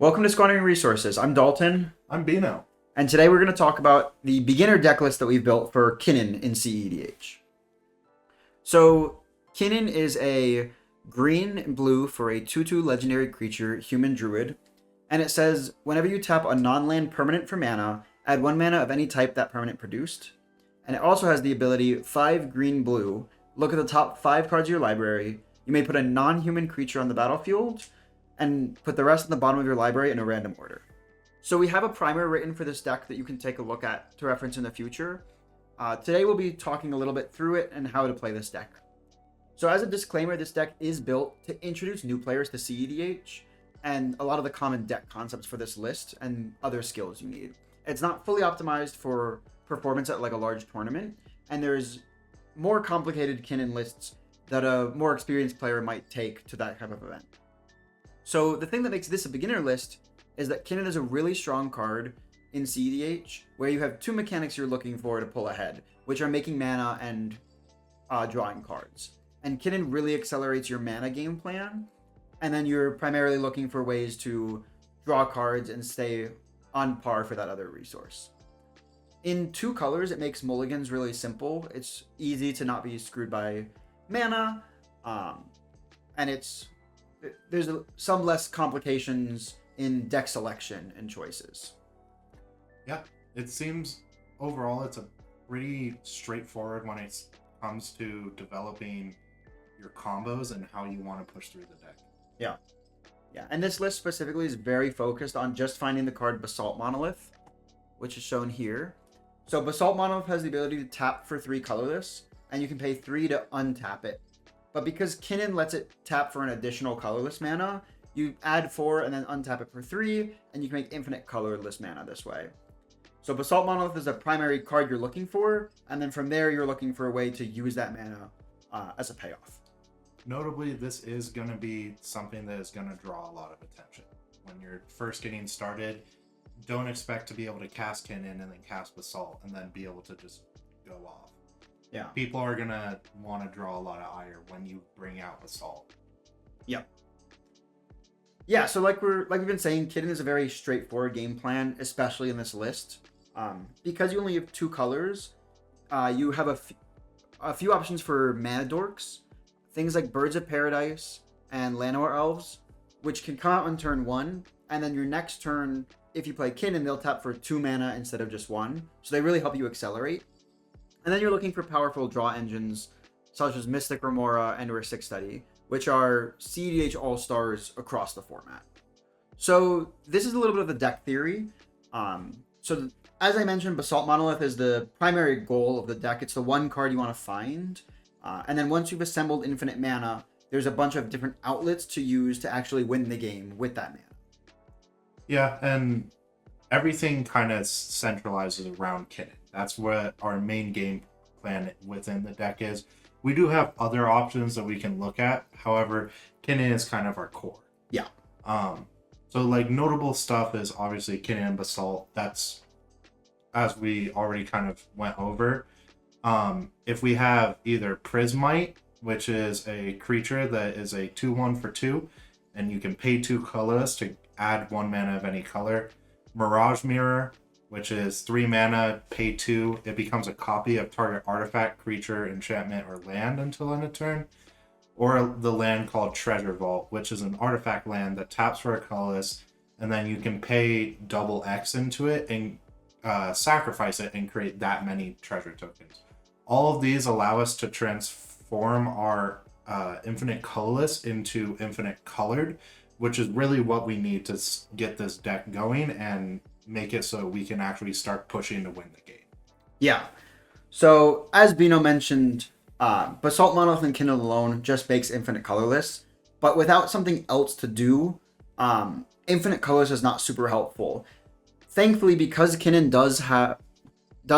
Welcome to Squandering Resources. I'm Dalton, I'm Bino. and today we're going to talk about the beginner deck list that we've built for Kinnan in cEDH. So, Kinnan is a green and blue for a 2/2 legendary creature, human druid, and it says, whenever you tap a non-land permanent for mana, add 1 mana of any type that permanent produced. And it also has the ability 5 green blue. Look at the top 5 cards of your library. You may put a non-human creature on the battlefield and put the rest in the bottom of your library in a random order. So we have a primer written for this deck that you can take a look at to reference in the future. Today we'll be talking a little bit through it and how to play this deck. So as a disclaimer, this deck is built to introduce new players to cEDH and a lot of the common deck concepts for this list and other skills you need. It's not fully optimized for performance at like a large tournament, and there's more complicated Kinnan lists that a more experienced player might take to that type of event. So the thing that makes this a beginner list is that Kinnan is a really strong card in cEDH, where you have 2 mechanics you're looking for to pull ahead, which are making mana and drawing cards. And Kinnan really accelerates your mana game plan, and then you're primarily looking for ways to draw cards and stay on par for that other resource. In 2 colors, it makes mulligans really simple. It's easy to not be screwed by mana, and there's some less complications in deck selection and choices. Yeah, it seems overall it's a pretty straightforward when it comes to developing your combos and how you want to push through the deck. Yeah, and this list specifically is very focused on just finding the card Basalt Monolith, which is shown here. So Basalt Monolith has the ability to tap for 3 colorless, and you can pay 3 to untap it. But because Kinnan lets it tap for an additional colorless mana, you add 4 and then untap it for 3, and you can make infinite colorless mana this way. So Basalt Monolith is a primary card you're looking for, and then from there you're looking for a way to use that mana as a payoff. Notably, this is going to be something that is going to draw a lot of attention. When you're first getting started, don't expect to be able to cast Kinnan and then cast Basalt and then be able to just go off. Yeah. People are going to want to draw a lot of ire when you bring out Basalt. Yep. Yeah, so like we've been saying, Kinnan is a very straightforward game plan, especially in this list. Because you only have 2 colors, you have a few options for mana dorks, things like Birds of Paradise and Llanowar Elves, which can come out on turn 1, and then your next turn, if you play Kinnan, they'll tap for 2 mana instead of just 1, so they really help you accelerate. And then you're looking for powerful draw engines, such as Mystic Remora and or Six Study, which are cEDH all-stars across the format. So this is a little bit of the deck theory. So as I mentioned, Basalt Monolith is the primary goal of the deck. It's the one card you want to find. And then once you've assembled infinite mana, there's a bunch of different outlets to use to actually win the game with that mana. Yeah, and everything kind of centralizes around Kinnan. That's what our main game plan within the deck is. We do have other options that we can look at. However, Kinnan is kind of our core. Yeah. So like notable stuff is obviously Kinnan and Basalt. That's, as we already kind of went over. If we have either Prismite, which is a creature that is a 2/1 for 2, and you can pay 2 colorless to add 1 mana of any color. Mirage Mirror, which is 3 mana, pay 2. It becomes a copy of target artifact, creature, enchantment, or land until end of turn. Or the land called Treasure Vault, which is an artifact land that taps for a colorless, and then you can pay double X into it and sacrifice it and create that many treasure tokens. All of these allow us to transform our infinite colorless into infinite colored, which is really what we need to get this deck going and make it so we can actually start pushing to win the game. Yeah. So as Bino mentioned, Basalt Monolith and Kinnan alone just makes infinite colorless, but without something else to do, infinite colors is not super helpful. Thankfully, because Kinnan does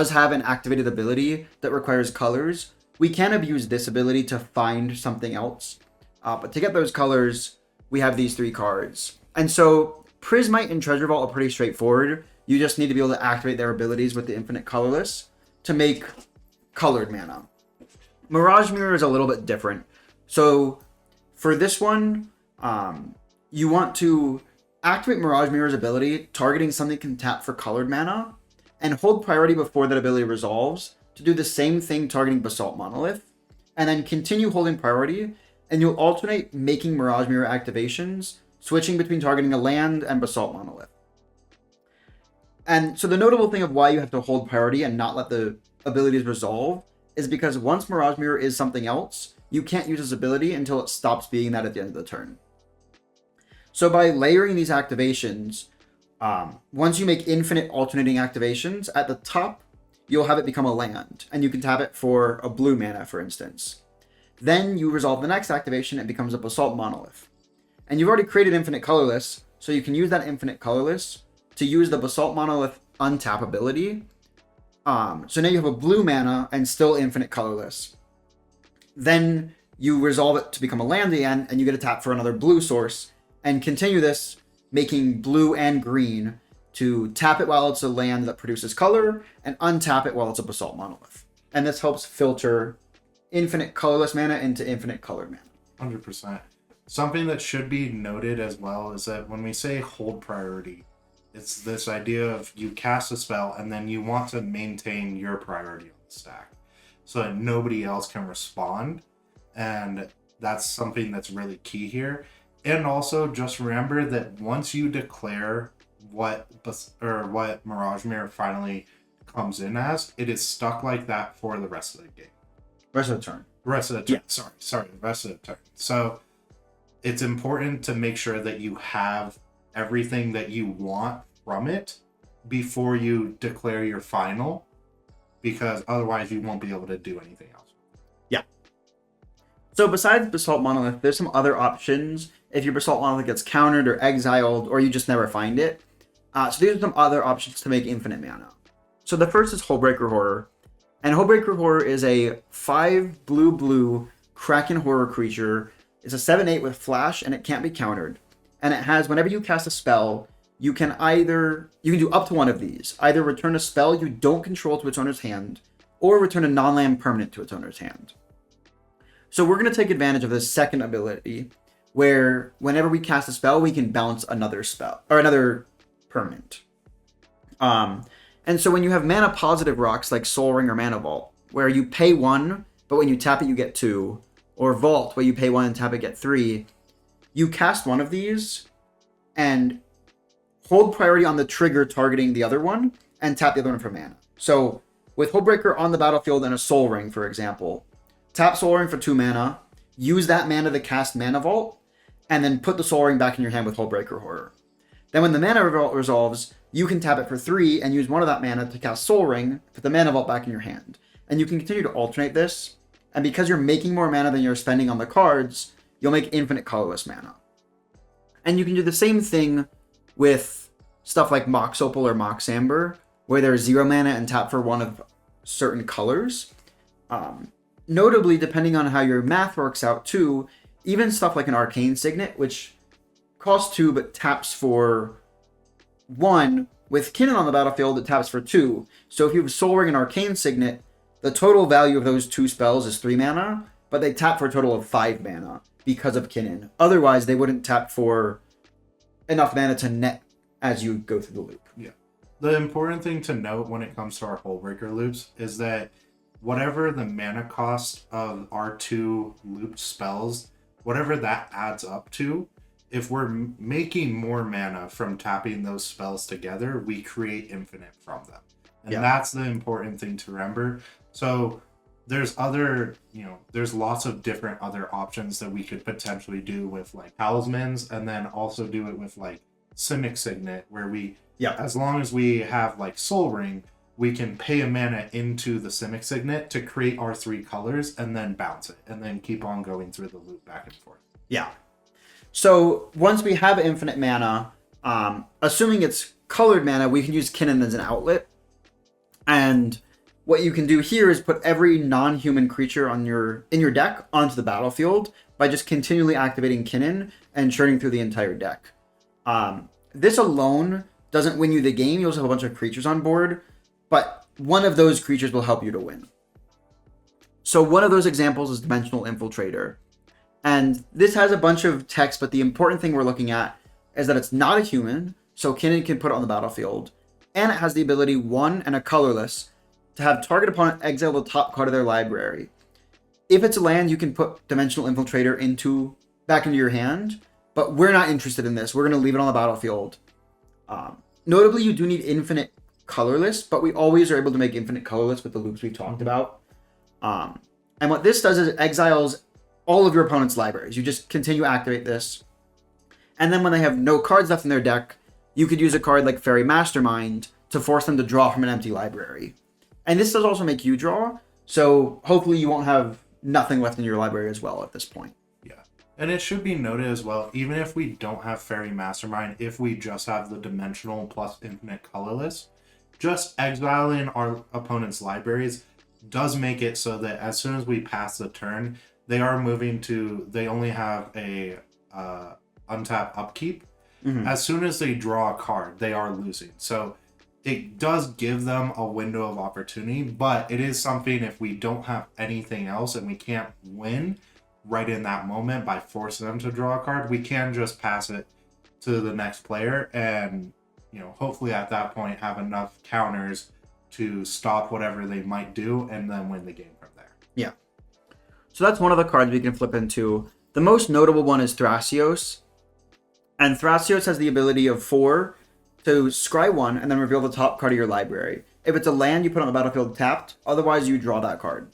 have an activated ability that requires colors, we can abuse this ability to find something else. But to get those colors, we have these 3 cards. And so Prismite and Treasure Vault are pretty straightforward. You just need to be able to activate their abilities with the infinite colorless to make colored mana. Mirage Mirror is a little bit different. So for this one, you want to activate Mirage Mirror's ability, targeting something can tap for colored mana, and hold priority before that ability resolves to do the same thing targeting Basalt Monolith, and then continue holding priority, and you'll alternate making Mirage Mirror activations, switching between targeting a land and Basalt Monolith. And so the notable thing of why you have to hold priority and not let the abilities resolve is because once Mirage Mirror is something else, you can't use this ability until it stops being that at the end of the turn. So by layering these activations, once you make infinite alternating activations, at the top, you'll have it become a land, and you can tap it for a blue mana, for instance. Then you resolve the next activation, it becomes a Basalt Monolith. And you've already created infinite colorless, so you can use that infinite colorless to use the Basalt Monolith untap ability. So now you have a blue mana and still infinite colorless. Then you resolve it to become a land again, and you get a tap for another blue source, and continue this, making blue and green to tap it while it's a land that produces color, and untap it while it's a Basalt Monolith. And this helps filter infinite colorless mana into infinite colored mana. 100%. Something that should be noted as well is that when we say hold priority, it's this idea of you cast a spell and then you want to maintain your priority on the stack so that nobody else can respond. And that's something that's really key here. And also just remember that once you declare what Mirage Mirror finally comes in as, it is stuck like that for the rest of the game. Rest of the turn. Rest of the turn. Yeah. Sorry, the rest of the turn. So it's important to make sure that you have everything that you want from it before you declare your final, because otherwise you won't be able to do anything else. Yeah. So besides Basalt Monolith, there's some other options if your Basalt Monolith gets countered or exiled or you just never find it. So these are some other options to make infinite mana. So the first is Hullbreaker Horror. And Hullbreaker Horror is a 5 blue Kraken horror creature. It's a 7/8 with flash, and it can't be countered. And it has, whenever you cast a spell, you can do up to one of these. Either return a spell you don't control to its owner's hand, or return a non-land permanent to its owner's hand. So we're going to take advantage of this second ability, where whenever we cast a spell, we can bounce another spell, or another permanent. And so when you have mana positive rocks like Soul Ring or Mana Vault, where you pay 1, but when you tap it you get 2, or Vault, where you pay 1 and tap it get 3, you cast one of these and hold priority on the trigger targeting the other one and tap the other one for mana. So with Hullbreaker on the battlefield and a Soul Ring, for example, tap Soul Ring for 2 mana, use that mana to cast Mana Vault, and then put the Soul Ring back in your hand with Hullbreaker Horror. Then when the Mana Vault resolves, you can tap it for 3 and use one of that mana to cast Soul Ring, put the Mana Vault back in your hand. And you can continue to alternate this, and because you're making more mana than you're spending on the cards, you'll make infinite colorless mana. And you can do the same thing with stuff like Mox Opal or Mox Amber, where there's 0 mana and tap for one of certain colors. Notably, depending on how your math works out too, even stuff like an Arcane Signet, which costs 2 but taps for 1, with Kinnan on the battlefield, it taps for 2. So if you have Soul Ring and Arcane Signet, the total value of those 2 spells is 3 mana, but they tap for a total of 5 mana because of Kinnan. Otherwise, they wouldn't tap for enough mana to net as you go through the loop. Yeah. The important thing to note when it comes to our Hullbreaker loops is that whatever the mana cost of our 2 looped spells, whatever that adds up to, if we're making more mana from tapping those spells together, we create infinite from them. And that's the important thing to remember. So there's there's lots of different other options that we could potentially do with like talismans, and then also do it with like Simic Signet, where as long as we have like Soul Ring, we can pay a mana into the Simic Signet to create our 3 colors and then bounce it and then keep on going through the loop back and forth. Yeah. So once we have infinite mana, assuming it's colored mana, we can use Kinnan as an outlet. And what you can do here is put every non-human creature in your deck onto the battlefield by just continually activating Kinnan and churning through the entire deck. This alone doesn't win you the game. You also have a bunch of creatures on board, but one of those creatures will help you to win. So one of those examples is Dimensional Infiltrator. And this has a bunch of text, but the important thing we're looking at is that it's not a human, so Kinnan can put it on the battlefield, and it has the ability 1 and a colorless to have target opponent exile the top card of their library. If it's a land, you can put Dimensional Infiltrator back into your hand, but we're not interested in this. We're going to leave it on the battlefield. Notably, you do need infinite colorless, but we always are able to make infinite colorless with the loops we've talked about. And what this does is it exiles all of your opponent's libraries. You just continue to activate this. And then when they have no cards left in their deck, you could use a card like Fairy Mastermind to force them to draw from an empty library. And this does also make you draw, so hopefully you won't have nothing left in your library as well at this point. Yeah. And it should be noted as well, even if we don't have Fairy Mastermind, if we just have the Dimensional plus Infinite Colorless, just exiling our opponent's libraries does make it so that as soon as we pass the turn, they only have a untap upkeep. Mm-hmm. As soon as they draw a card, they are losing. So it does give them a window of opportunity, but it is something if we don't have anything else and we can't win right in that moment by forcing them to draw a card, we can just pass it to the next player and, hopefully at that point have enough counters to stop whatever they might do and then win the game from there. Yeah. So that's one of the cards we can flip into. The most notable one is Thrasios. And Thrasios has the ability of 4 to scry 1 and then reveal the top card of your library. If it's a land, you put it on the battlefield tapped. Otherwise, you draw that card.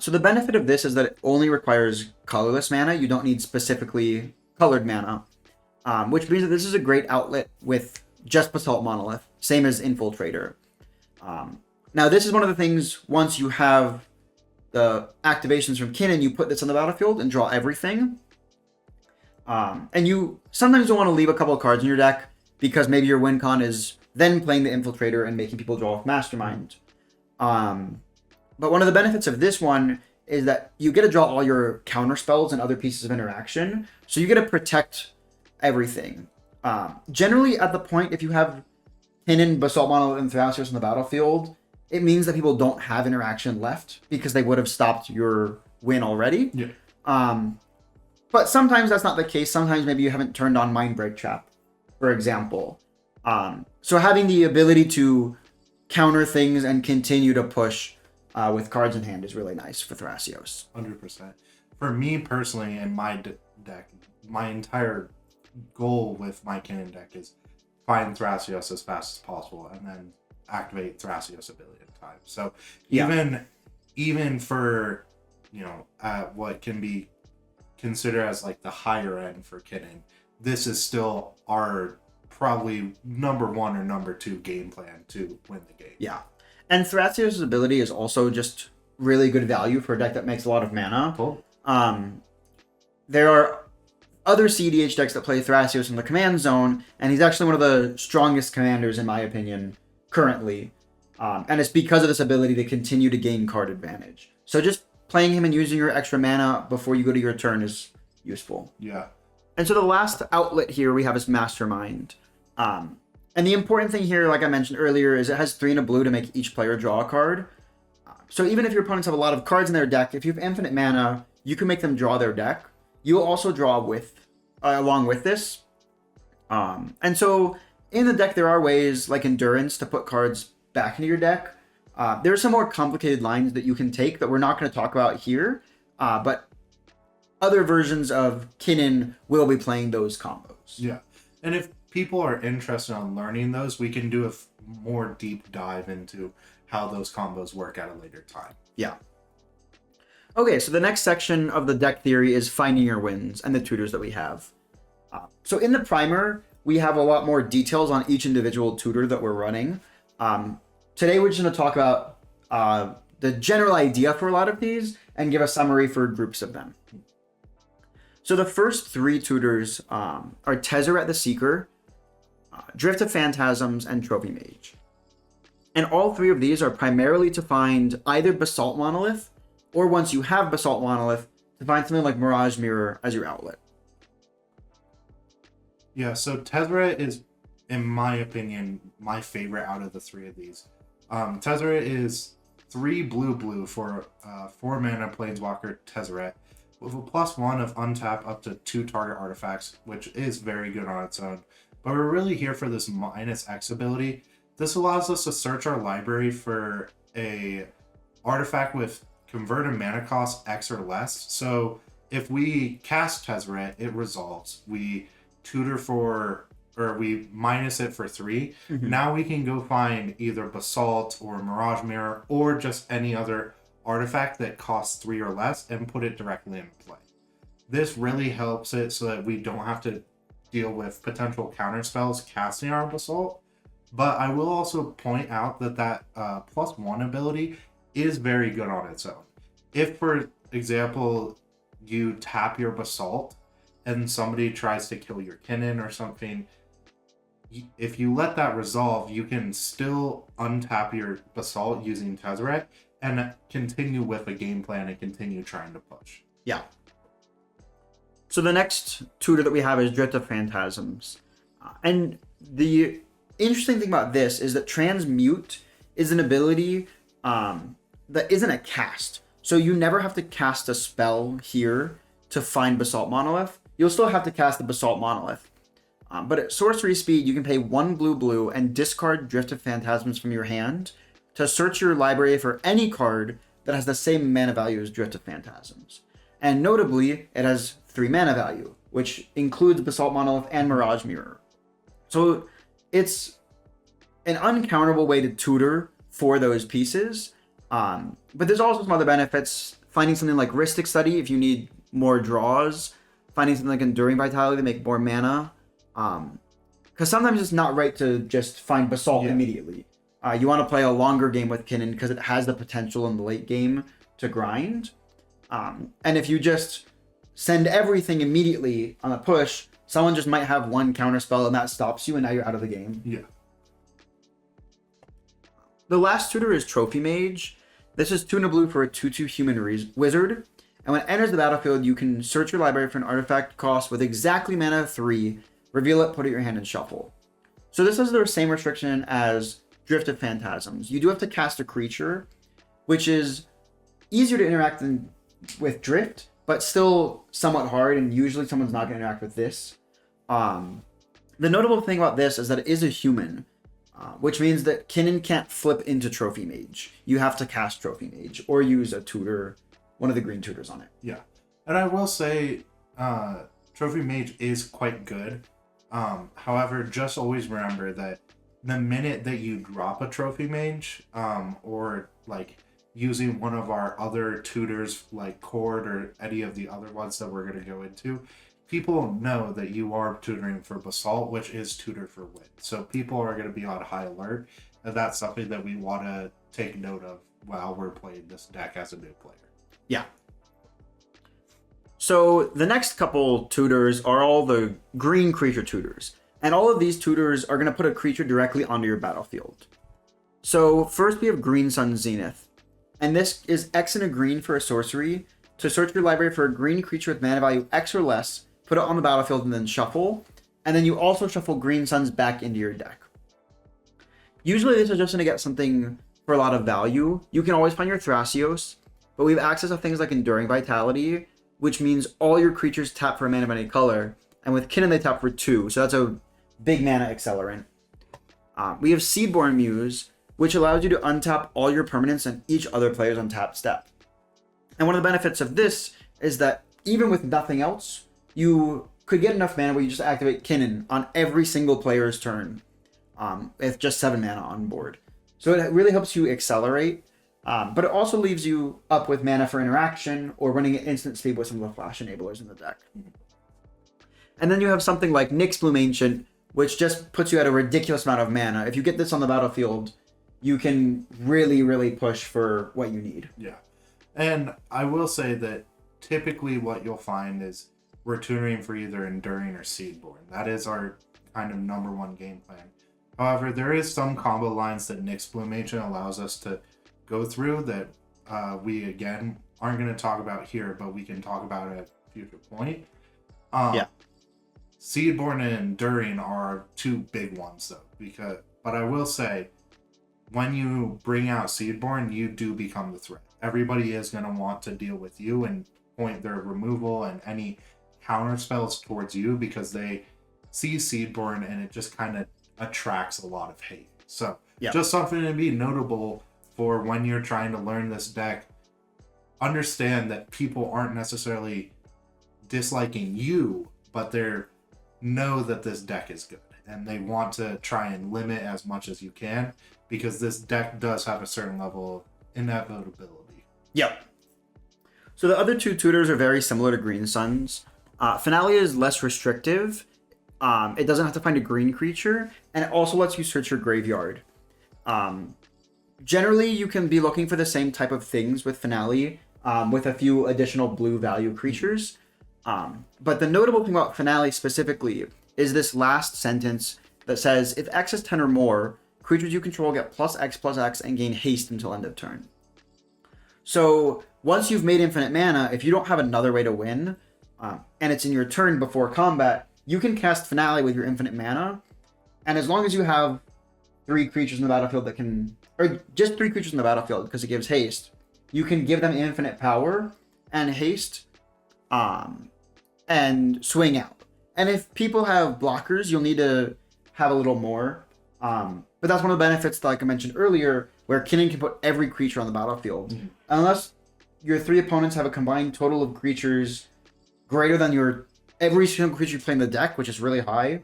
So the benefit of this is that it only requires colorless mana. You don't need specifically colored mana. Which means that this is a great outlet with just Basalt Monolith. Same as Infiltrator. Now, this is one of the things, once you have the activations from Kinnan, you put this on the battlefield and draw everything. And you sometimes don't want to leave a couple of cards in your deck because maybe your win con is then playing the Infiltrator and making people draw with Mastermind. But one of the benefits of this one is that you get to draw all your counter spells and other pieces of interaction. So you get to protect everything. Generally, at the point, if you have Kinnan, Basalt Monolith, and Thrasios on the battlefield, it means that people don't have interaction left because they would have stopped your win already. Yeah. But sometimes that's not the case. Sometimes maybe you haven't turned on Mindbreak Trap, for example. So having the ability to counter things and continue to push with cards in hand is really nice for Thrasios. 100%. For me personally, in my deck, my entire goal with my Kinnan deck is find Thrasios as fast as possible and then activate Thrasios ability in time. So even for what can be considered as like the higher end for Kinnan, this is still our probably number 1 or number 2 game plan to win the game. Yeah. And Thrasios' ability is also just really good value for a deck that makes a lot of mana. Cool. There are other cEDH decks that play Thrasios in the command zone, and he's actually one of the strongest commanders, in my opinion, currently. And it's because of this ability to continue to gain card advantage. So just playing him and using your extra mana before you go to your turn is useful. Yeah. And so the last outlet here we have is Mastermind. And the important thing here, like I mentioned earlier, is it has 3 and a blue to make each player draw a card. So even if your opponents have a lot of cards in their deck, if you have infinite mana, you can make them draw their deck. You'll also draw along with this. And so in the deck, there are ways like Endurance to put cards back into your deck. There are some more complicated lines that you can take that we're not going to talk about here. But other versions of Kinnan will be playing those combos. Yeah. And if people are interested in learning those, we can do a more deep dive into how those combos work at a later time. Yeah. Okay, so the next section of the deck theory is finding your wins and the tutors that we have. So in the primer, we have a lot more details on each individual tutor that we're running. Today, we're just going to talk about the general idea for a lot of these and give a summary for groups of them. So the first 3 tutors are Tezzeret the Seeker, Drift of Phantasms, and Trophy Mage. And all 3 of these are primarily to find either Basalt Monolith, or once you have Basalt Monolith, to find something like Mirage Mirror as your outlet. Yeah, so Tezzeret is, in my opinion, my favorite out of the 3 of these. Tezzeret is 3 blue for 4 mana Planeswalker Tezzeret. with a +1 of untap up to 2 target artifacts, which is very good on its own. But we're really here for this -X ability. This allows us to search our library for a artifact with converted mana cost X or less. So if we cast Tezzeret, it resolves. We tutor for, or we minus it for 3. Now we can go find either Basalt or Mirage Mirror or just any other artifact that costs 3 or less and put it directly in play. This really helps it so that we don't have to deal with potential counter spells casting our Basalt. But I will also point out that +1 ability is very good on its own. If, for example, you tap your Basalt and somebody tries to kill your Kinnan or something, if you let that resolve, you can still untap your Basalt using Tezzeret and continue with a game plan and continue trying to push. Yeah. So the next tutor that we have is Drift of Phantasms. And the interesting thing about this is that Transmute is an ability that isn't a cast. So you never have to cast a spell here to find Basalt Monolith. You'll still have to cast the Basalt Monolith. But at sorcery speed, you can pay 1 blue and discard Drift of Phantasms from your hand to search your library for any card that has the same mana value as Drift of Phantasms. And notably, it has 3 mana value, which includes Basalt Monolith and Mirage Mirror. So it's an uncountable way to tutor for those pieces. But there's also some other benefits. Finding something like Rhystic Study if you need more draws. Finding something like Enduring Vitality to make more mana. Because sometimes it's not right to just find Basalt immediately. You want to play a longer game with Kinnan because it has the potential in the late game to grind. And if you just send everything immediately on a push, someone just might have one counter spell and that stops you and now you're out of the game. Yeah. The last tutor is Trophy Mage. This is 2 and a blue for a 2/2 human wizard. And when it enters the battlefield, you can search your library for an artifact cost with exactly mana 3, reveal it, put it in your hand, and shuffle. So this is the same restriction as Drift of Phantasms. You do have to cast a creature, which is easier to interact with Drift, but still somewhat hard, and usually someone's not going to interact with this. The notable thing about this is that it is a human, which means that Kinnan can't flip into Trophy Mage. You have to cast Trophy Mage or use a tutor, one of the green tutors on it. Yeah. And I will say Trophy Mage is quite good. However, just always remember that the minute that you drop a Trophy Mage, or like using one of our other tutors like Cord or any of the other ones that we're going to go into, people know that you are tutoring for Basalt, which is tutored for Wit. So people are going to be on high alert, and that's something that we want to take note of while we're playing this deck as a new player. Yeah. So the next couple tutors are all the green creature tutors. And all of these tutors are going to put a creature directly onto your battlefield. So first we have Green Sun Zenith. And this is X and a green for a sorcery to search your library for a green creature with mana value X or less, put it on the battlefield, and then shuffle. And then you also shuffle Green Suns back into your deck. Usually this is just going to get something for a lot of value. You can always find your Thrasios, but we have access to things like Enduring Vitality, which means all your creatures tap for a mana of any color. And with Kinnan, they tap for 2, so that's a big mana accelerant. We have Seedborn Muse, which allows you to untap all your permanents and each other player's untapped step. And one of the benefits of this is that even with nothing else, you could get enough mana where you just activate Kinnan on every single player's turn with just 7 mana on board. So it really helps you accelerate, but it also leaves you up with mana for interaction or running at instant speed with some of the flash enablers in the deck. And then you have something like Nyx Bloom Ancient, which just puts you at a ridiculous amount of mana. If you get this on the battlefield, you can really, really push for what you need. Yeah. And I will say that typically what you'll find is we're tutoring for either Enduring or Seedborn. That is our kind of number one game plan. However, there is some combo lines that Nyx Bloom Ancient allows us to go through that we, again, aren't going to talk about here, but we can talk about at a future point. Yeah. Seedborn and Enduring are 2 big ones, though. But I will say, when you bring out Seedborn, you do become the threat. Everybody is going to want to deal with you, and point their removal and any counter spells towards you because they see Seedborn and it just kind of attracts a lot of hate. So just something to be notable for when you're trying to learn this deck. Understand that people aren't necessarily disliking you, but they're know that this deck is good and they want to try and limit as much as you can because this deck does have a certain level of inevitability. Yep. So the other two tutors are very similar to Green Sun's. Finale is less restrictive. It doesn't have to find a green creature, and it also lets you search your graveyard. Generally, you can be looking for the same type of things with Finale, with a few additional blue value creatures. But the notable thing about Finale specifically is this last sentence that says, if X is 10 or more, creatures you control get +X and gain haste until end of turn. So once you've made infinite mana, if you don't have another way to win, and it's in your turn before combat, you can cast Finale with your infinite mana, and as long as you have 3 creatures in the battlefield that can, or just 3 creatures in the battlefield because it gives haste, you can give them infinite power and haste, and swing out. And if people have blockers, you'll need to have a little more. But that's one of the benefits, like I mentioned earlier, where Kinnan can put every creature on the battlefield. Mm-hmm. Unless your 3 opponents have a combined total of creatures greater than your every single creature you play in the deck, which is really high,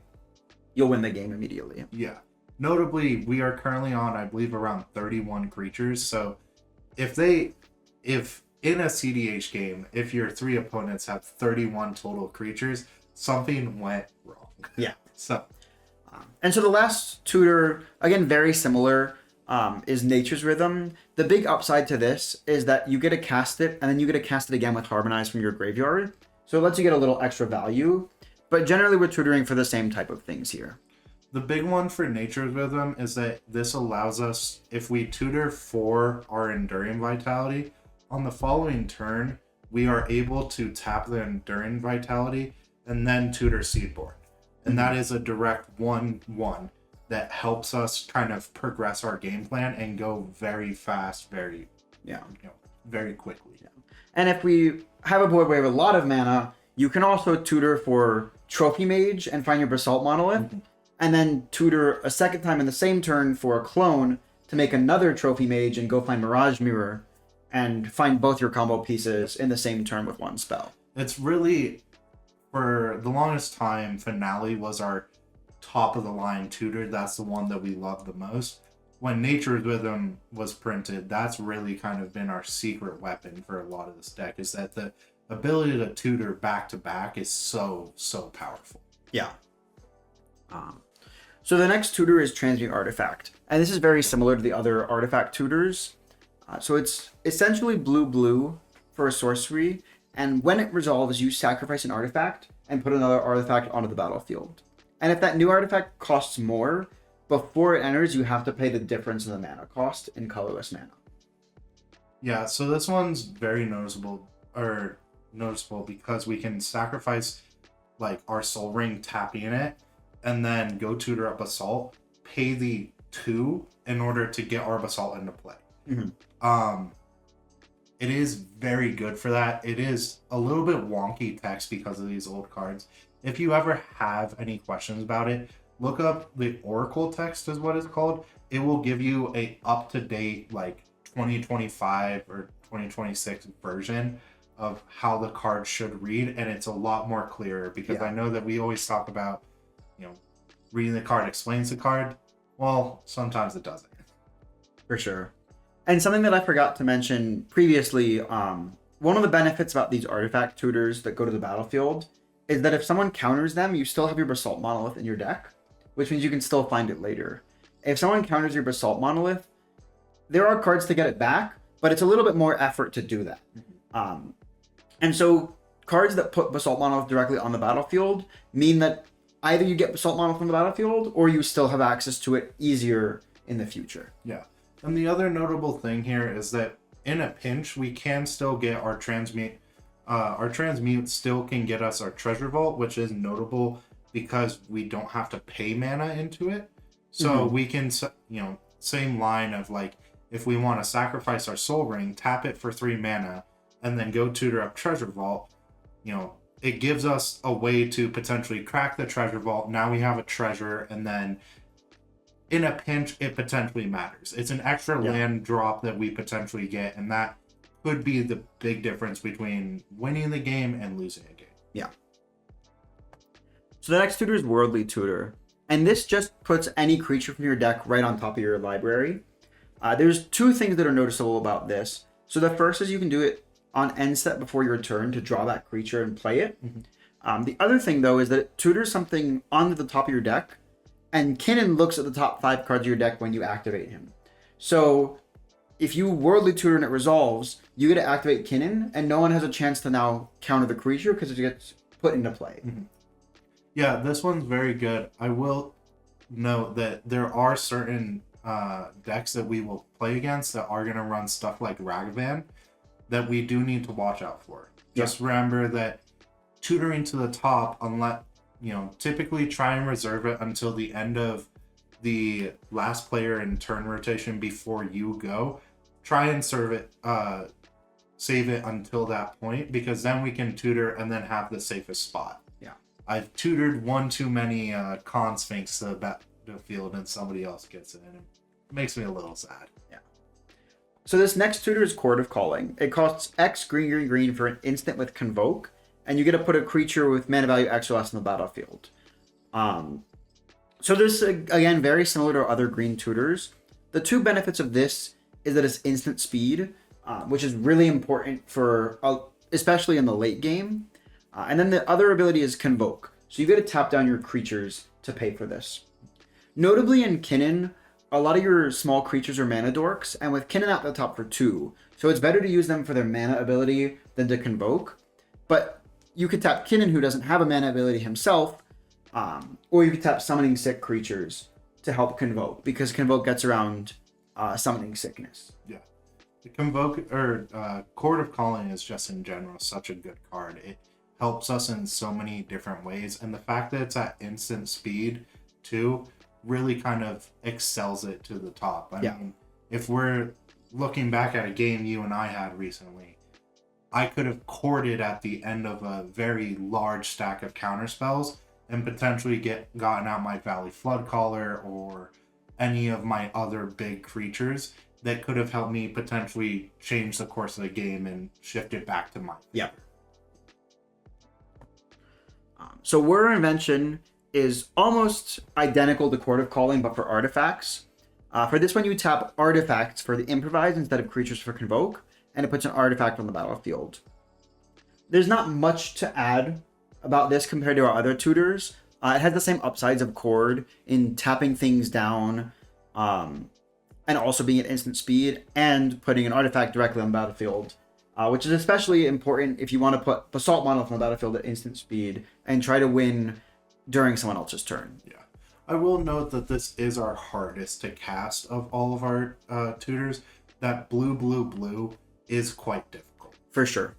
you'll win the game immediately. Yeah. Notably, we are currently on, I believe, around 31 creatures. So if in a cEDH game, if your 3 opponents have 31 total creatures, something went wrong. Yeah. So, and so the last tutor, again, very similar, is Nature's Rhythm. The big upside to this is that you get to cast it, and then you get to cast it again with Harmonize from your graveyard. So it lets you get a little extra value. But generally, we're tutoring for the same type of things here. The big one for Nature's Rhythm is that this allows us, if we tutor for our Enduring Vitality, on the following turn, we are able to tap the Enduring Vitality and then tutor Seedborn. And that is a direct 1/1 that helps us kind of progress our game plan and go very fast, very quickly. Yeah. And if we have a board where we have a lot of mana, you can also tutor for Trophy Mage and find your Basalt Monolith, and then tutor a second time in the same turn for a clone to make another Trophy Mage and go find Mirage Mirror and find both your combo pieces in the same turn with one spell. It's really, for the longest time, Finale was our top of the line tutor. That's the one that we love the most. When Nature's Rhythm was printed, that's really kind of been our secret weapon for a lot of this deck, is that the ability to tutor back to back is so powerful. Yeah. So the next tutor is Transmute Artifact, and this is very similar to the other artifact tutors. So it's essentially blue for a sorcery, and when it resolves, you sacrifice an artifact and put another artifact onto the battlefield. And if that new artifact costs more, before it enters, you have to pay the difference in the mana cost in colorless mana. Yeah, so this one's very noticeable because we can sacrifice like our Soul Ring, tapping it, and then go tutor up Basalt, pay the 2 in order to get our Basalt into play. Mm-hmm. It is very good for that. It is a little bit wonky text because of these old cards. If you ever have any questions about it, look up the Oracle text is what it's called. It will give you a up-to-date like 2025 or 2026 version of how the card should read, and it's a lot more clearer because I know that we always talk about, reading the card explains the card. Well, sometimes it doesn't. For sure. And something that I forgot to mention previously, one of the benefits about these artifact tutors that go to the battlefield is that if someone counters them, you still have your Basalt Monolith in your deck, which means you can still find it later. If someone counters your Basalt Monolith, there are cards to get it back, but it's a little bit more effort to do that. And so cards that put Basalt Monolith directly on the battlefield mean that either you get Basalt Monolith on the battlefield or you still have access to it easier in the future. Yeah. And the other notable thing here is that in a pinch, we can still get our Transmute. Our Transmute still can get us our Treasure Vault, which is notable because we don't have to pay mana into it. So we can, same line of like, if we want to sacrifice our Soul Ring, tap it for 3 mana, and then go tutor up Treasure Vault, it gives us a way to potentially crack the Treasure Vault. Now we have a treasure, and then in a pinch, it potentially matters. It's an extra land drop that we potentially get, and that could be the big difference between winning the game and losing a game. Yeah. So the next tutor is Worldly Tutor. And this just puts any creature from your deck right on top of your library. There's two things that are noticeable about this. So the first is you can do it on end step before your turn to draw that creature and play it. Mm-hmm. The other thing, though, is that it tutors something onto the top of your deck, and Kinnan looks at the top 5 cards of your deck when you activate him. So if you Worldly Tutor and it resolves, you get to activate Kinnan, and no one has a chance to now counter the creature because it gets put into play. Mm-hmm. Yeah, this one's very good. I will note that there are certain decks that we will play against that are going to run stuff like Ragavan that we do need to watch out for. Just remember that tutoring to the top, unless, typically try and reserve it until the end of the last player in turn rotation before you go. Try and save it until that point, because then we can tutor and then have the safest spot. I've tutored one too many Con Sphinx to the battlefield and somebody else gets it, and it makes me a little sad. Yeah. So this next tutor is Chord of Calling. It costs X green for an instant with Convoke, and you get to put a creature with mana value X or less on the battlefield. So this, again, very similar to other green tutors. The two benefits of this is that it's instant speed, which is really important for, especially in the late game. And then the other ability is Convoke. So you get to tap down your creatures to pay for this. Notably in Kinnan, a lot of your small creatures are mana dorks, and with Kinnan at the top for 2. So it's better to use them for their mana ability than to Convoke. But you could tap Kinnan, who doesn't have a mana ability himself, or you could tap Summoning Sick creatures to help Convoke, because Convoke gets around Summoning Sickness. Yeah. The Convoke, or Chord of Calling is just in general such a good card. It helps us in so many different ways, and the fact that it's at instant speed too really kind of excels it to the top. I mean, if we're looking back at a game you and I had recently, I could have courted at the end of a very large stack of counter spells and potentially gotten out my Valley Floodcaller or any of my other big creatures that could have helped me potentially change the course of the game and shift it back to mine. Yeah. So Whir Invention is almost identical to Chord of Calling, but for artifacts. For this one, you tap artifacts for the improvise instead of creatures for Convoke, and it puts an artifact on the battlefield. There's not much to add about this compared to our other tutors. It has the same upsides of Chord in tapping things down, and also being at instant speed, and putting an artifact directly on the battlefield. Which is especially important if you want to put Basalt Monolith on the battlefield at instant speed and try to win during someone else's turn. Yeah. I will note that this is our hardest to cast of all of our tutors. That blue is quite difficult. For sure.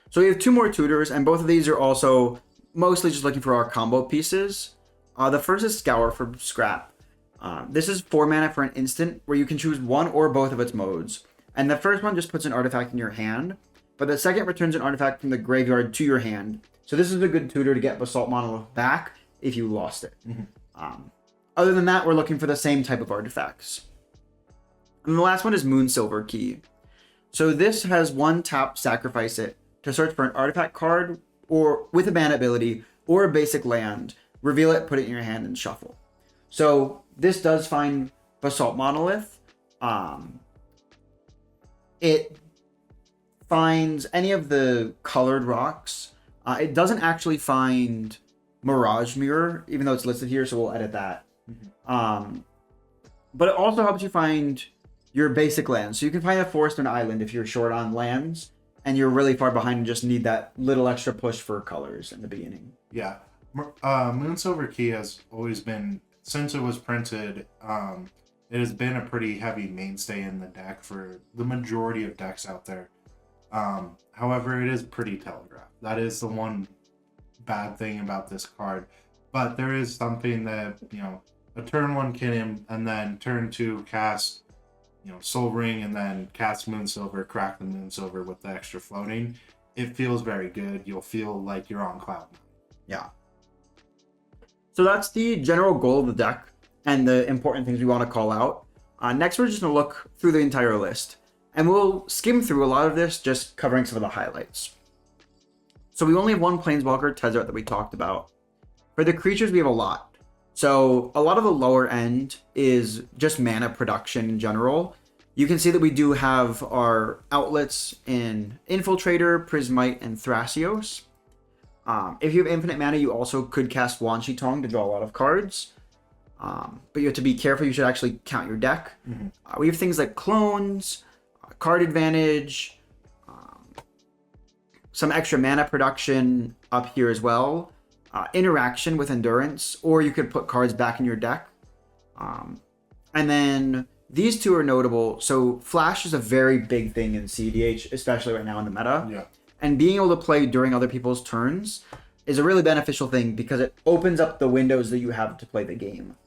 So we have 2 more tutors, and both of these are also mostly just looking for our combo pieces. The first is Scour for Scrap. This is 4 mana for an instant where you can choose one or both of its modes. And the first one just puts an artifact in your hand, but the second returns an artifact from the graveyard to your hand. So this is a good tutor to get Basalt Monolith back if you lost it. Mm-hmm. Other than that, we're looking for the same type of artifacts. And the last one is Moonsilver Key. So this has 1 tap, sacrifice it to search for an artifact card or with a mana ability or a basic land, reveal it, put it in your hand, and shuffle. So this does find Basalt Monolith. It finds any of the colored rocks. It doesn't actually find Mirage Mirror, even though it's listed here, so we'll edit that. Mm-hmm. But it also helps you find your basic lands. So you can find a forest or an island if you're short on lands, and you're really far behind and just need that little extra push for colors in the beginning. Yeah. Moonsilver Key has always been, since it was printed, it has been a pretty heavy mainstay in the deck for the majority of decks out there. However, it is pretty telegraphed. That is the one bad thing about this card. But there is something that, a turn 1 Kinnan and then turn 2 cast Soul Ring and then cast Moonsilver, crack the Moonsilver with the extra floating, it feels very good. You'll feel like you're on cloud nine. Yeah. So that's the general goal of the deck and the important things we want to call out. Next, we're just going to look through the entire list. And we'll skim through a lot of this, just covering some of the highlights. So we only have one Planeswalker, Tezzeret, that we talked about. For the creatures, we have a lot. So a lot of the lower end is just mana production in general. You can see that we do have our outlets in Infiltrator, Prismite, and Thrasios. If you have infinite mana, you also could cast Wan Shi Tong to draw a lot of cards. But you have to be careful. You should actually count your deck. We have things like clones, card advantage, some extra mana production up here as well. Interaction with endurance, or you could put cards back in your deck. And then these two are notable. So Flash is a very big thing in cEDH, especially right now in the meta. Yeah. And being able to play during other people's turns is a really beneficial thing because it opens up the windows that you have to play the game.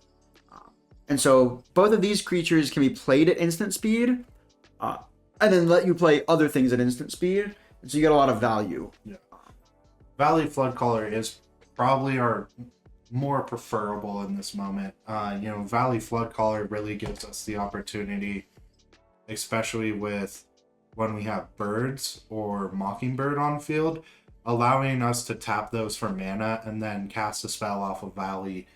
And so both of these creatures can be played at instant speed, and then let you play other things at instant speed. And so you get a lot of value. Yeah. Valley Floodcaller is probably our more preferable in this moment. Valley Floodcaller really gives us the opportunity, especially with when we have birds or Mockingbird on field, allowing us to tap those for mana and then cast a spell off of Valley.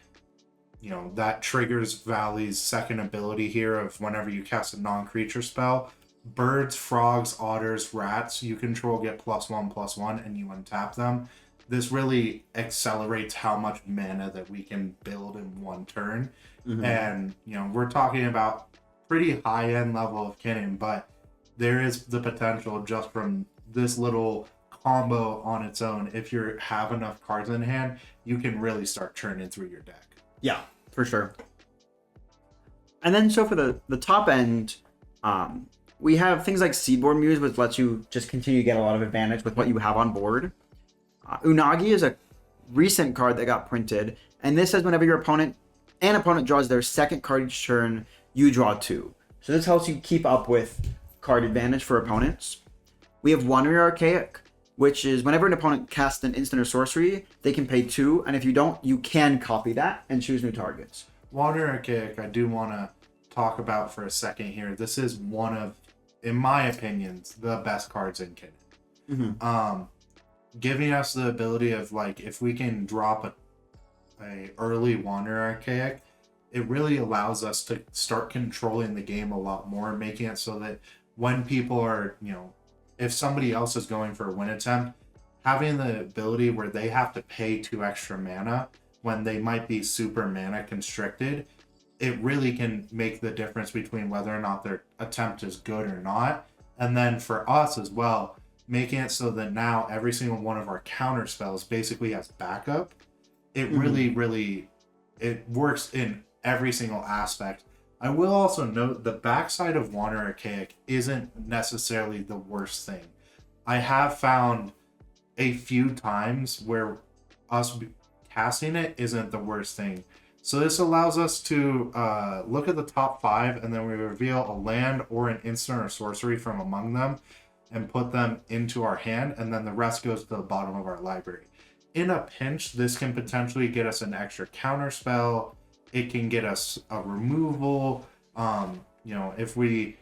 That triggers Valley's second ability here of whenever you cast a non-creature spell, birds, frogs, otters, rats you control get +1/+1 and you untap them. This really accelerates how much mana that we can build in one turn. And, we're talking about pretty high-end level of Kinnan, but there is the potential just from this little combo on its own. If you have enough cards in hand, you can really start churning through your deck. Yeah, for sure. And then so for the top end, we have things like Seedborn Muse, which lets you just continue to get a lot of advantage with what you have on board. Unagi is a recent card that got printed, and this says whenever your opponent draws their second card each turn, you draw 2. So this helps you keep up with card advantage for opponents. We have Wandering Archaic, which is whenever an opponent casts an instant or sorcery, they can pay 2, and if you don't, you can copy that and choose new targets. Wandering Archaic, I do want to talk about for a second here. This is one of, in my opinions, the best cards in Kinnan. Giving us the ability of, if we can drop a early Wandering Archaic, it really allows us to start controlling the game a lot more, making it so that when people are, if somebody else is going for a win attempt, having the ability where they have to pay 2 extra mana when they might be super mana constricted, it really can make the difference between whether or not their attempt is good or not. And then for us as well, making it so that now every single one of our counter spells basically has backup. It really, it works in every single aspect. I will also note the backside of Wandering Archaic isn't necessarily the worst thing. I have found a few times where us casting it isn't the worst thing. So this allows us to look at the top 5 and then we reveal a land or an instant or sorcery from among them and put them into our hand, and then the rest goes to the bottom of our library. In a pinch, this can potentially get us an extra counter spell. It can get us a removal. If we,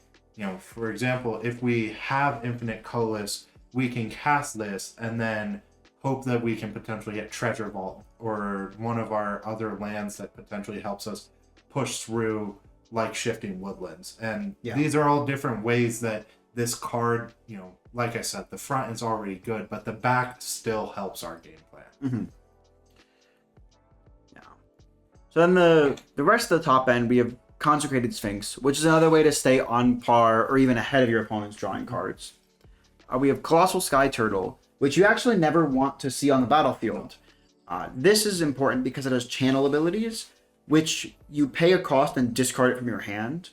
for example, if we have Infinite Colas, we can cast this and then hope that we can potentially get Treasure Vault or one of our other lands that potentially helps us push through, like Shifting Woodlands. And these are all different ways that this card, like I said, the front is already good, but the back still helps our game plan. Yeah. So then the rest of the top end, we have Consecrated Sphinx, which is another way to stay on par or even ahead of your opponent's drawing cards. We have Colossal Sky Turtle, which you actually never want to see on the battlefield. This is important because it has channel abilities, which you pay a cost and discard it from your hand.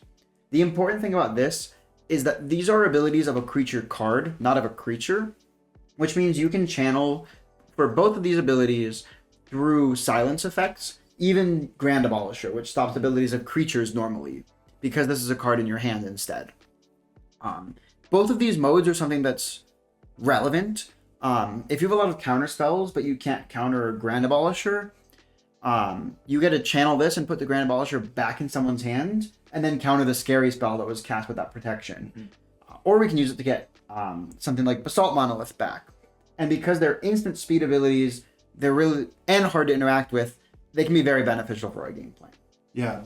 The important thing about this is that these are abilities of a creature card, not of a creature, which means you can channel for both of these abilities through silence effects, even Grand Abolisher, which stops abilities of creatures normally. because this is a card in your hand instead. Both of these modes are something that's relevant. If you have a lot of counter spells, but you can't counter Grand Abolisher, you get to channel this and put the Grand Abolisher back in someone's hand, and then counter the scary spell that was cast with that protection. Or we can use it to get something like Basalt Monolith back. And because they're instant speed abilities, they're really and hard to interact with, they can be very beneficial for our gameplay. Yeah,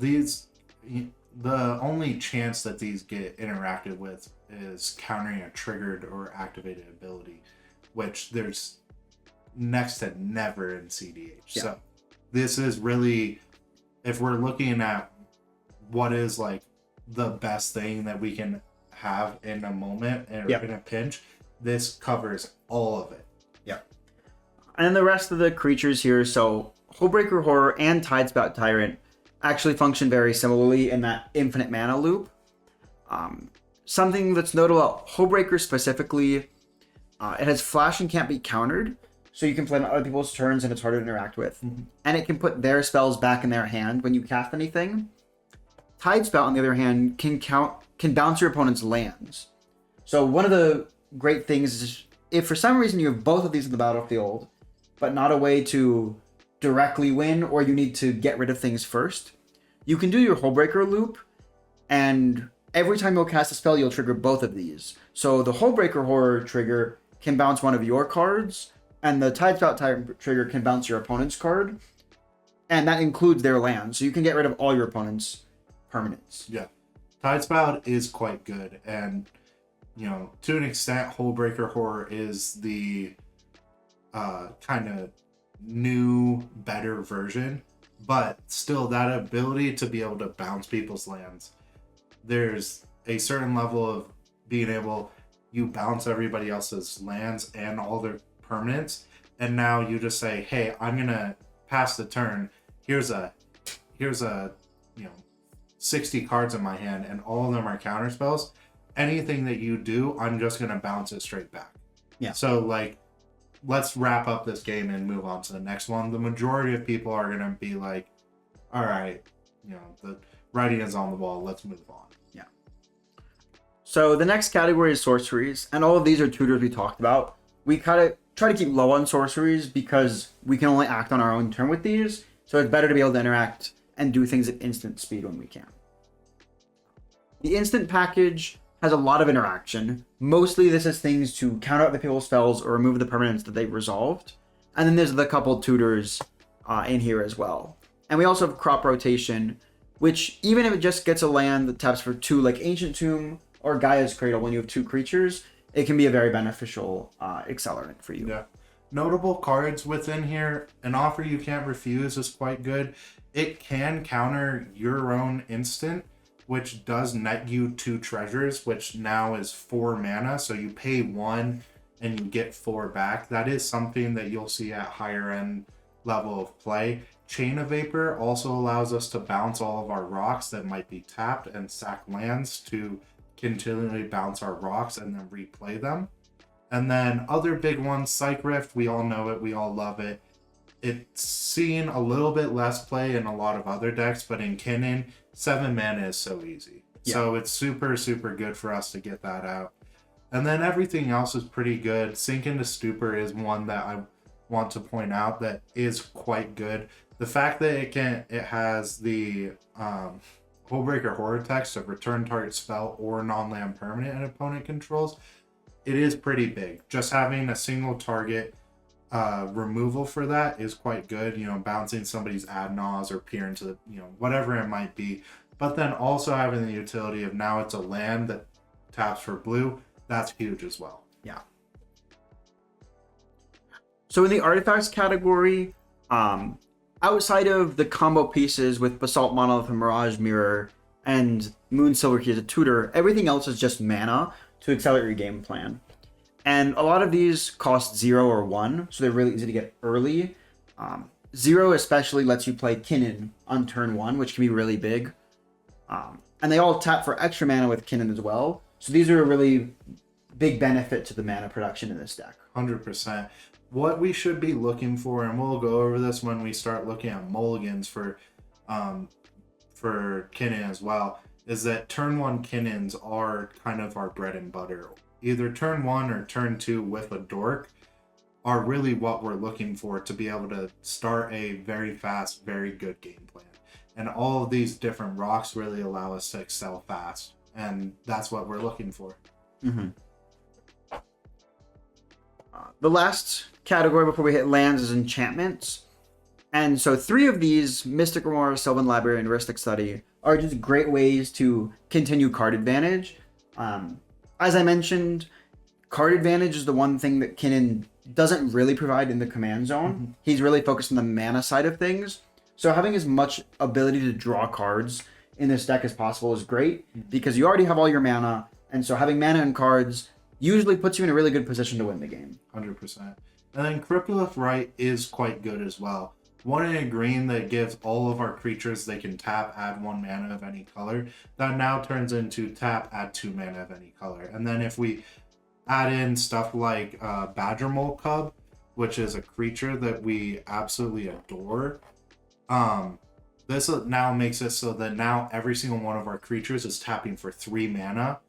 the only chance that these get interacted with is countering a triggered or activated ability, which there's next to never in cEDH. Yeah. So this is really, if we're looking at what is like the best thing that we can have in a moment or in a pinch, this covers all of it. Yeah. And the rest of the creatures here, so Hullbreaker Horror and Tidespout Tyrant actually function very similarly in that infinite mana loop. Something that's notable about Hullbreaker specifically, it has flash and can't be countered, so you can play on other people's turns and it's harder to interact with. And it can put their spells back in their hand when you cast anything. Tidespout, on the other hand, can bounce your opponent's lands. So one of the great things is if for some reason you have both of these in the battlefield, but not a way to directly win, or you need to get rid of things first, you can do your Hullbreaker loop, and every time you'll cast a spell, you'll trigger both of these. So the Hullbreaker Horror trigger can bounce one of your cards, and the Tidespout Tyrant trigger can bounce your opponent's card, and that includes their land. So you can get rid of all your opponent's permanents. Yeah. Tidespout is quite good, and to an extent, Hullbreaker Horror is the kind of new, better version, but still that ability to be able to bounce people's lands. There's a certain level of being able, you bounce everybody else's lands and all their permanents, and now you just say, hey, I'm gonna pass the turn. Here's a 60 cards in my hand, and all of them are counter spells. Anything that you do, I'm just gonna bounce it straight back. Yeah. So let's wrap up this game and move on to the next one. The majority of people are gonna be like, all right, the writing is on the wall, let's move on. Yeah. So the next category is sorceries, and all of these are tutors we talked about. We kind of try to keep low on sorceries because we can only act on our own turn with these, so it's better to be able to interact and do things at instant speed when we can. The instant package has a lot of interaction. Mostly this is things to counter other people's spells or remove the permanents that they've resolved. And then there's the couple tutors in here as well. And we also have crop rotation, which even if it just gets a land that taps for 2 like Ancient Tomb or Gaia's Cradle when you have 2 creatures, it can be a very beneficial accelerant for you. Yeah. Notable cards within here, an offer you can't refuse is quite good. It can counter your own instant, which does net you 2 treasures, which now is 4 mana. So you pay 1 and you get 4 back. That is something that you'll see at higher end level of play. Chain of Vapor also allows us to bounce all of our rocks that might be tapped and sack lands to continually bounce our rocks and then replay them. And then other big ones, Psych Rift, we all know it, we all love it. It's seen a little bit less play in a lot of other decks, but in Kinnan, 7 mana is so easy. Yeah. So it's super, super good for us to get that out. And then everything else is pretty good. Sink into Stupor is one that I want to point out that is quite good. The fact that it has the Hullbreaker Horror text of return target spell or non-land permanent an opponent controls, it is pretty big. Just having a single target removal for that is quite good. Bouncing somebody's Adnaz or peer into the, whatever it might be. But then also having the utility of now it's a land that taps for blue. That's huge as well. Yeah. So in the artifacts category, outside of the combo pieces with Basalt Monolith and Mirage Mirror and Moon Silver Key as a tutor, everything else is just mana to accelerate your game plan. And a lot of these cost 0 or 1, so they're really easy to get early. 0 especially lets you play Kinnan on turn 1, which can be really big. And they all tap for extra mana with Kinnan as well. So these are a really big benefit to the mana production in this deck. 100%. What we should be looking for, and we'll go over this when we start looking at mulligans for Kinnan as well, is that turn 1 Kinnans are kind of our bread and butter. Either turn 1 or turn 2 with a dork are really what we're looking for to be able to start a very fast, very good game plan. And all of these different rocks really allow us to excel fast. And that's what we're looking for. Mm-hmm. The last category before we hit lands is enchantments. And so 3 of these, Mystic Grimoire, Sylvan Library, and Ristic Study, are just great ways to continue card advantage. As I mentioned, card advantage is the one thing that Kinnan doesn't really provide in the command zone. Mm-hmm. He's really focused on the mana side of things. So having as much ability to draw cards in this deck as possible is great, because you already have all your mana, and so having mana and cards usually puts you in a really good position to win the game. 100%. And then Cryptolith Right is quite good as well. 1 in a green that gives all of our creatures they can tap, add 1 mana of any color. That now turns into tap, add 2 mana of any color. And then if we add in stuff like Badger Mole Cub, which is a creature that we absolutely adore, this now makes it so that now every single one of our creatures is tapping for 3 mana.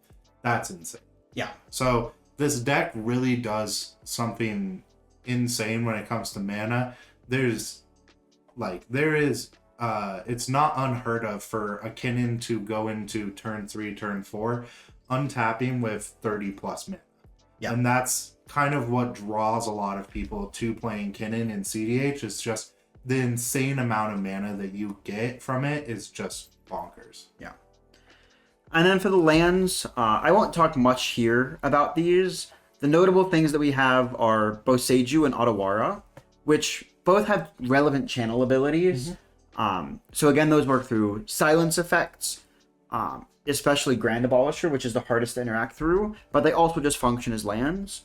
That's insane. Yeah. So this deck really does something insane when it comes to mana. It's not unheard of for a Kinnan to go into turn 3, turn 4, untapping with 30 plus mana. Yeah. And that's kind of what draws a lot of people to playing Kinnan in cEDH. It's just the insane amount of mana that you get from it is just bonkers. Yeah. And then for the lands, I won't talk much here about these. The notable things that we have are Boseiju and Otawara, which both have relevant channel abilities. Mm-hmm. So again, those work through silence effects, especially Grand Abolisher, which is the hardest to interact through, but they also just function as lands.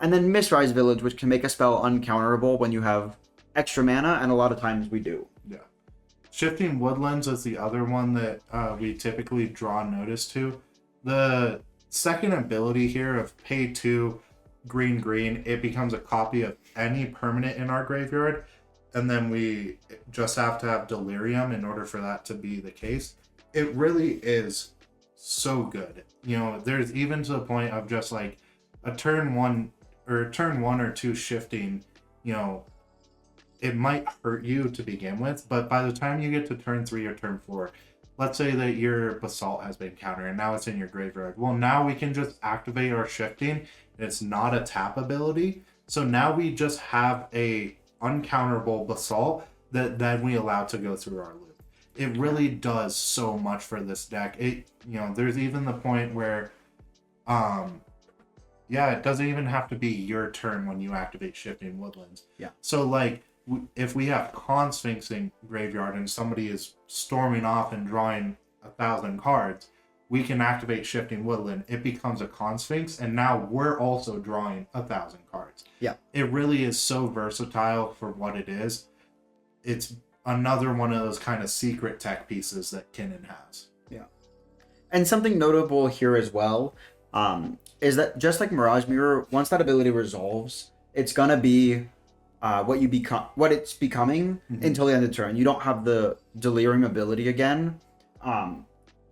And then Mistrise Village, which can make a spell uncounterable when you have extra mana, and a lot of times we do. Yeah. Shifting Woodlands is the other one that we typically draw notice to. The second ability here of pay 2, green, it becomes a copy of any permanent in our graveyard, and then we just have to have Delirium in order for that to be the case. It really is so good. You know, there's even to the point of just like a turn 1 or 2 shifting, you know, it might hurt you to begin with, but by the time you get to turn 3 or turn 4, let's say that your Basalt has been countered and now it's in your graveyard. Well, now we can just activate our shifting. It's not a tap ability. So now we just have a uncounterable Basalt that then we allow to go through our loop. It really does so much for this deck. There's even the point where, it doesn't even have to be your turn when you activate Shifting Woodlands. Yeah. So like, if we have Con Sphinx in graveyard and somebody is storming off and drawing 1,000 cards, we can activate Shifting Woodland. It becomes a Con Sphinx, and now we're also drawing 1,000 cards. Yeah. It really is so versatile for what it is. It's another one of those kind of secret tech pieces that Kinnan has. Yeah. And something notable here as well is that just like Mirage Mirror, once that ability resolves, it's going to be what it's becoming until the end of the turn. You don't have the Delirium ability again.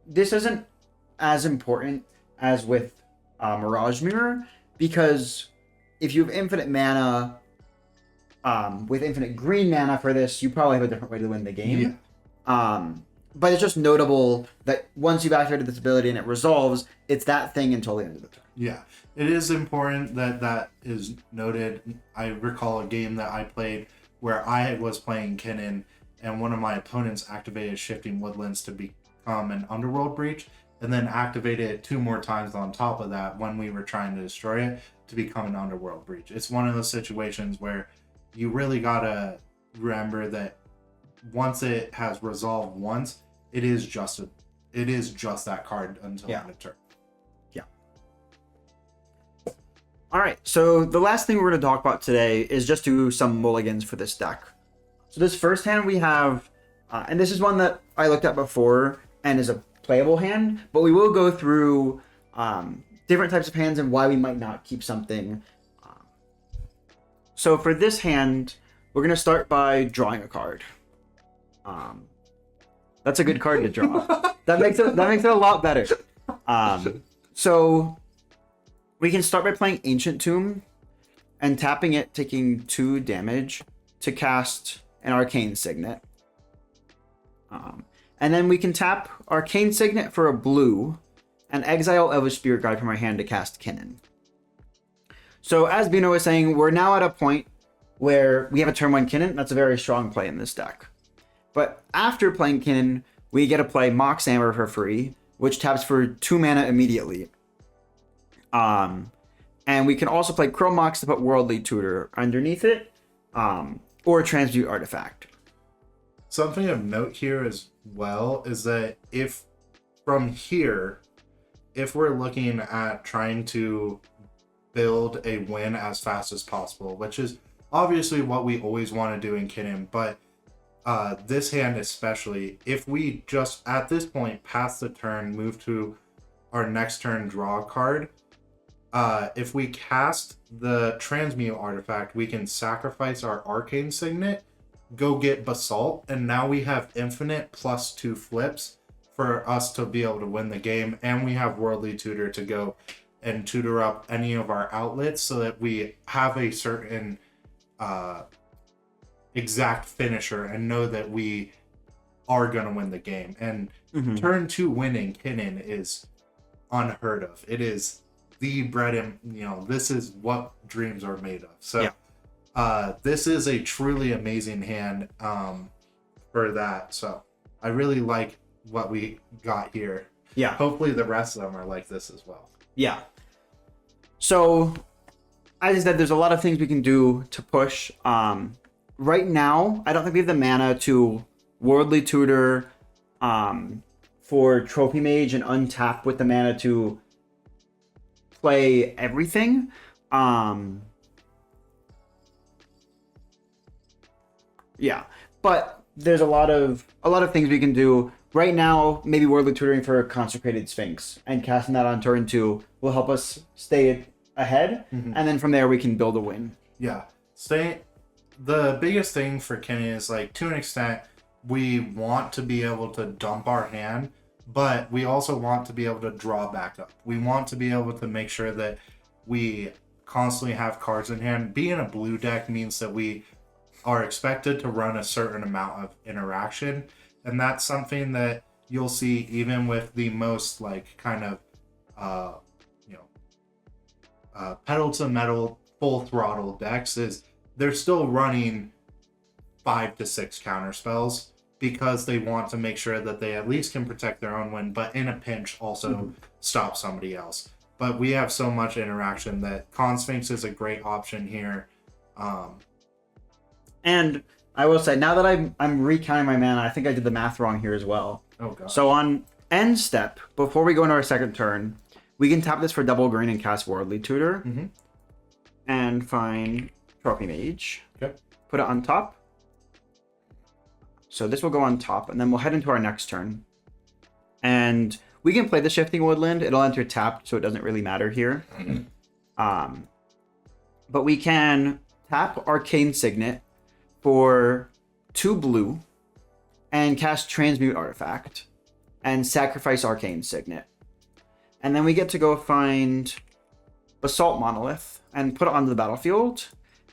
This isn't as important as with Mirage Mirror, because if you have infinite mana with infinite green mana for this, you probably have a different way to win the game. Yeah. But it's just notable that once you've activated this ability and it resolves, it's that thing until the end of the turn. Yeah, it is important that is noted. I recall a game that I played where I was playing Kinnan, and one of my opponents activated Shifting Woodlands to become an Underworld Breach, and then activated it 2 more times on top of that when we were trying to destroy it to become an Underworld Breach. It's one of those situations where you really gotta remember that once it has resolved once, it is just that card until the end of turn. Yeah. All right. So the last thing we're going to talk about today is just do some mulligans for this deck. So this first hand we have, and this is one that I looked at before and is a playable hand, but we will go through different types of hands and why we might not keep something. So for this hand, we're going to start by drawing a card. That's a good card to draw. That makes it a lot better. So we can start by playing Ancient Tomb and tapping it, taking 2 damage to cast an Arcane Signet. And then we can tap Arcane Signet for a blue and exile Elvish Spirit Guide from our hand to cast Kinnan. So as Bino was saying, we're now at a point where we have a turn 1 Kinnan. That's a very strong play in this deck. But after playing Kinnan, we get to play Mox Amber for free, which taps for 2 mana immediately. And we can also play Chrome Mox to put Worldly Tutor underneath it, or Transmute Artifact. Something of note here as well is that if from here, if we're looking at trying to build a win as fast as possible, which is obviously what we always want to do in Kinnan, but this hand especially, if we just at this point pass the turn, move to our next turn, draw a card, if we cast the Transmute Artifact, we can sacrifice our Arcane Signet, go get Basalt, and now we have infinite +2 flips for us to be able to win the game, and we have Worldly Tutor to go and tutor up any of our outlets so that we have a certain exact finisher and know that we are going to win the game. And turn 2 winning Kinnan is unheard of. It is the bread and, this is what dreams are made of. So this is a truly amazing hand for that. So I really like what we got here. Yeah. Hopefully the rest of them are like this as well. Yeah. So, as I said, there's a lot of things we can do to push. Right now, I don't think we have the mana to Worldly Tutor for Trophy Mage and untap with the mana to play everything. Yeah, but there's a lot of things we can do. Right now, maybe Worldly Tutoring for Consecrated Sphinx and casting that on turn 2 will help us stay ahead, and then from there we can build a win. Yeah, the biggest thing for Kenny is, like, to an extent, we want to be able to dump our hand, but we also want to be able to draw back up. We want to be able to make sure that we constantly have cards in hand. Being a blue deck means that we are expected to run a certain amount of interaction, and that's something that you'll see even with the most, like, kind of pedal to metal full throttle decks, is they're still running 5 to 6 counter spells because they want to make sure that they at least can protect their own win, but in a pinch also stop somebody else. But we have so much interaction that Con Sphinx is a great option here. And I will say, now that I'm recounting my mana, I think I did the math wrong here as well. Oh god. So on end step, before we go into our second turn, we can tap this for double green and cast Worldly Tutor. And find Trophy Mage. Okay. Put it on top. So this will go on top, and then we'll head into our next turn. And we can play the Shifting Woodland. It'll enter tapped, so it doesn't really matter here. But we can tap Arcane Signet for 2 blue and cast Transmute Artifact and sacrifice Arcane Signet. And then we get to go find Basalt Monolith and put it onto the battlefield.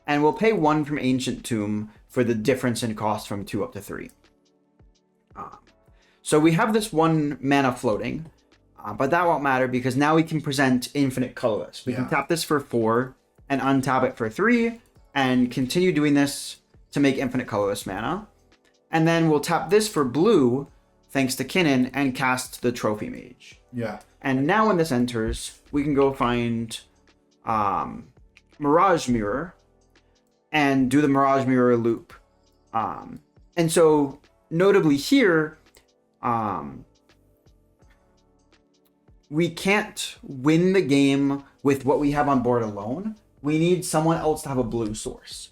And we'll pay 1 from Ancient Tomb for the difference in cost from 2 up to 3. So we have this 1 mana floating, but that won't matter because now we can present Infinite Colorless. We can tap this for 4 and untap it for 3 and continue doing this to make Infinite Colorless mana. And then we'll tap this for blue, thanks to Kinnan, and cast the Trophy Mage. Yeah. And now when this enters, we can go find Mirage Mirror and do the Mirage Mirror loop. And so, notably here, we can't win the game with what we have on board alone. We need someone else to have a blue source.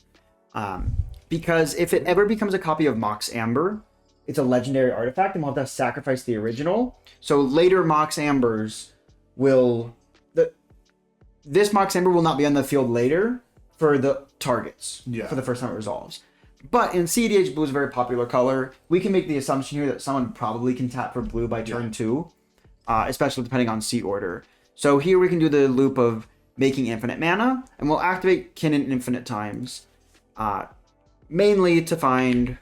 Because if it ever becomes a copy of Mox Amber, it's a legendary artifact and we'll have to sacrifice the original. So later Mox Ambers will... This Mox Amber will not be on the field later for the targets, for the first time it resolves. But in cEDH, blue is a very popular color. We can make the assumption here that someone probably can tap for blue by turn 2, especially depending on seat order. So here we can do the loop of making infinite mana, and we'll activate Kinnan infinite times, mainly to find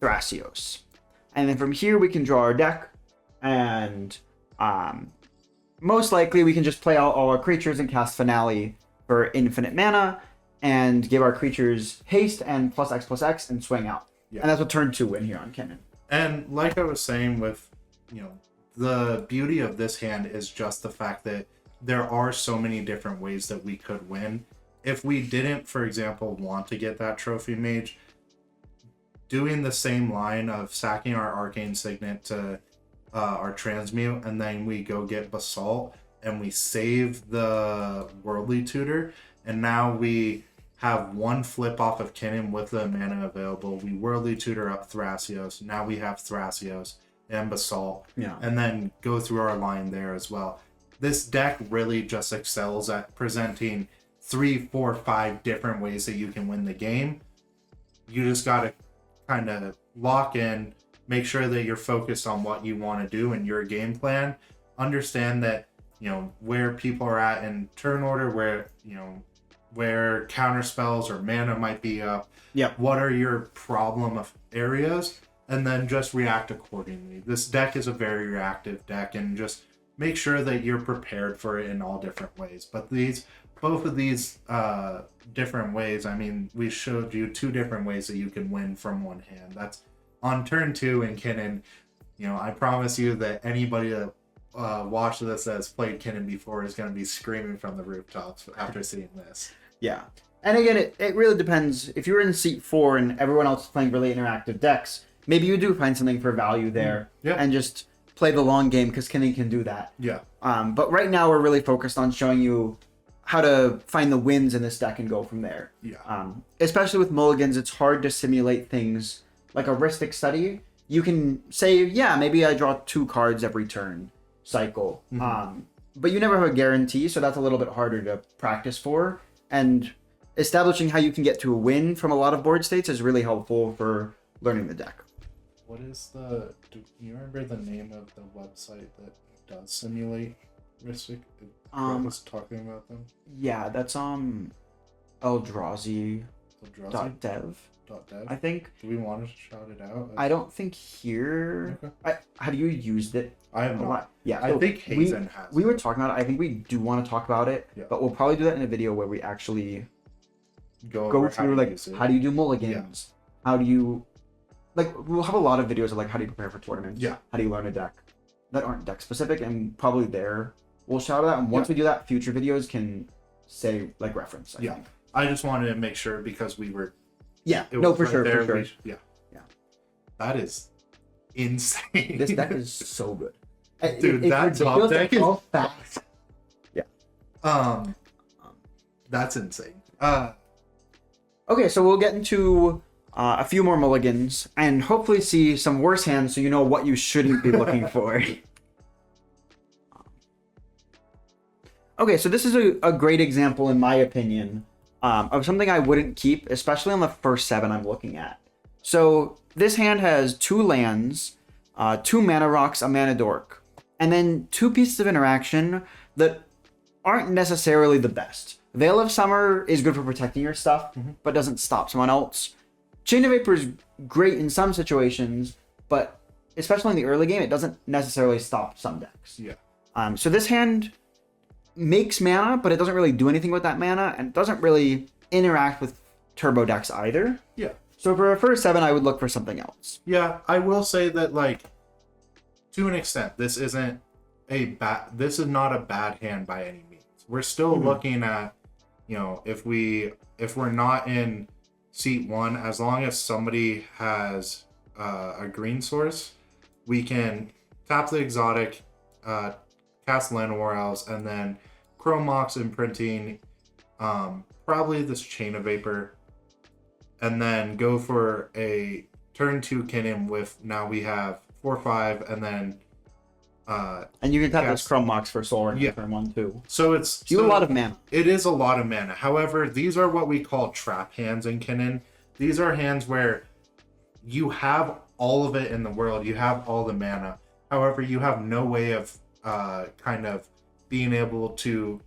Thrasios. And then from here we can draw our deck, and most likely we can just play out all our creatures and cast Finale for infinite mana, and give our creatures haste and +X/+X and swing out. Yeah. And that's what turn 2 win here on Kinnan. And like I was saying with, the beauty of this hand is just the fact that there are so many different ways that we could win. If we didn't, for example, want to get that Trophy Mage, doing the same line of sacking our Arcane Signet to our Transmute, and then we go get Basalt, and we save the Worldly Tutor, and now we have one flip off of Kinnan with the mana available. We Worldly Tutor up Thrasios. Now we have Thrasios and Basalt. Yeah. And then go through our line there as well. This deck really just excels at presenting 3, 4, 5 different ways that you can win the game. You just got to kind of lock in, make sure that you're focused on what you want to do in your game plan. Understand that, where people are at in turn order, where counter spells or mana might be up. Yep. What are your problem of areas? And then just react accordingly. This deck is a very reactive deck, and just make sure that you're prepared for it in all different ways. But both of these different ways, we showed you 2 different ways that you can win from one hand. That's on turn 2 in Kinnan. I promise you that anybody that watched this that has played Kinnan before is going to be screaming from the rooftops after seeing this. Yeah. And again, it really depends. If you're in seat 4 and everyone else is playing really interactive decks, maybe you do find something for value there. Yeah. And just play the long game, because Kinnan can do that. Yeah. But right now we're really focused on showing you how to find the wins in this deck and go from there. Yeah. Especially with mulligans, it's hard to simulate things like a Ristic Study. You can say, yeah, maybe I draw 2 cards every turn cycle. Mm-hmm. But you never have a guarantee, so that's a little bit harder to practice for. And establishing how you can get to a win from a lot of board states is really helpful for learning the deck. What is do you remember the name of the website that does simulate Ristic? Was talking about them? Yeah, that's Eldrazi.dev, I think. Do we want to shout it out? I don't think here. Okay. Have you used it? I have not. Yeah, I think Hazen has. We were talking about it. I think we do want to talk about it, Yeah. but we'll probably do that in a video where we actually go through how do you do mulligans? Yeah. How do you we'll have a lot of videos of how do you prepare for tournaments? Yeah. How do you learn a deck that aren't deck specific, and probably there we'll shout it out. And once we do that, future videos can say reference. I think. I just wanted to make sure because we were. Yeah. No, for sure. Yeah. That is insane. This deck is so good. Dude, that top deck is fast. Yeah. That's insane. Okay, so we'll get into a few more mulligans and hopefully see some worse hands so you know what you shouldn't be looking for. Okay, so this is a great example, in my opinion, of something I wouldn't keep, especially on the first 7 I'm looking at. So this hand has 2 lands, 2 mana rocks, a mana dork, and then 2 pieces of interaction that aren't necessarily the best. Veil of Summer is good for protecting your stuff, but doesn't stop someone else. Chain of Vapor is great in some situations, but especially in the early game, it doesn't necessarily stop some decks. Yeah. So this hand makes mana, but it doesn't really do anything with that mana, and it doesn't really interact with turbo decks either. Yeah. So for a first 7, I would look for something else. Yeah, I will say that, to an extent, this is not a bad hand by any means. We're still looking at, if we're not in seat 1, as long as somebody has a green source, we can tap the exotic, cast Llanowar Elves, and then Chrome Mox imprinting, probably this Chain of Vapor, and then go for a turn 2 Kinnan with, now we have 4/5, and then and you can tap this Chrome Mox for Soul in turn 1 too. So it's you have a lot of mana. It is a lot of mana. However, these are what we call trap hands in Kinnan. These are hands where you have all of it in the world. You have all the mana. However, you have no way of kind of being able to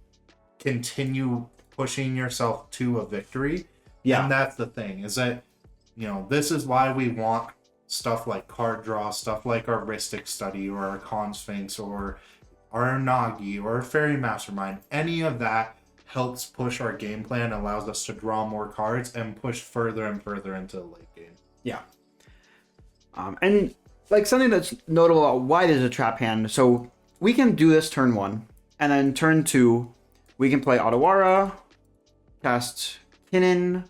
continue pushing yourself to a victory. Yeah. And that's the thing, is that, this is why we want stuff like card draw, stuff like our Rhystic Study or our Con Sphinx or our Nagi or Fairy Mastermind. Any of that helps push our game plan, allows us to draw more cards and push further and further into the late game. Yeah. And like something that's notable about why there's a trap hand. So we can do this turn 1, and then turn 2, we can play Otawara, cast Kinnan,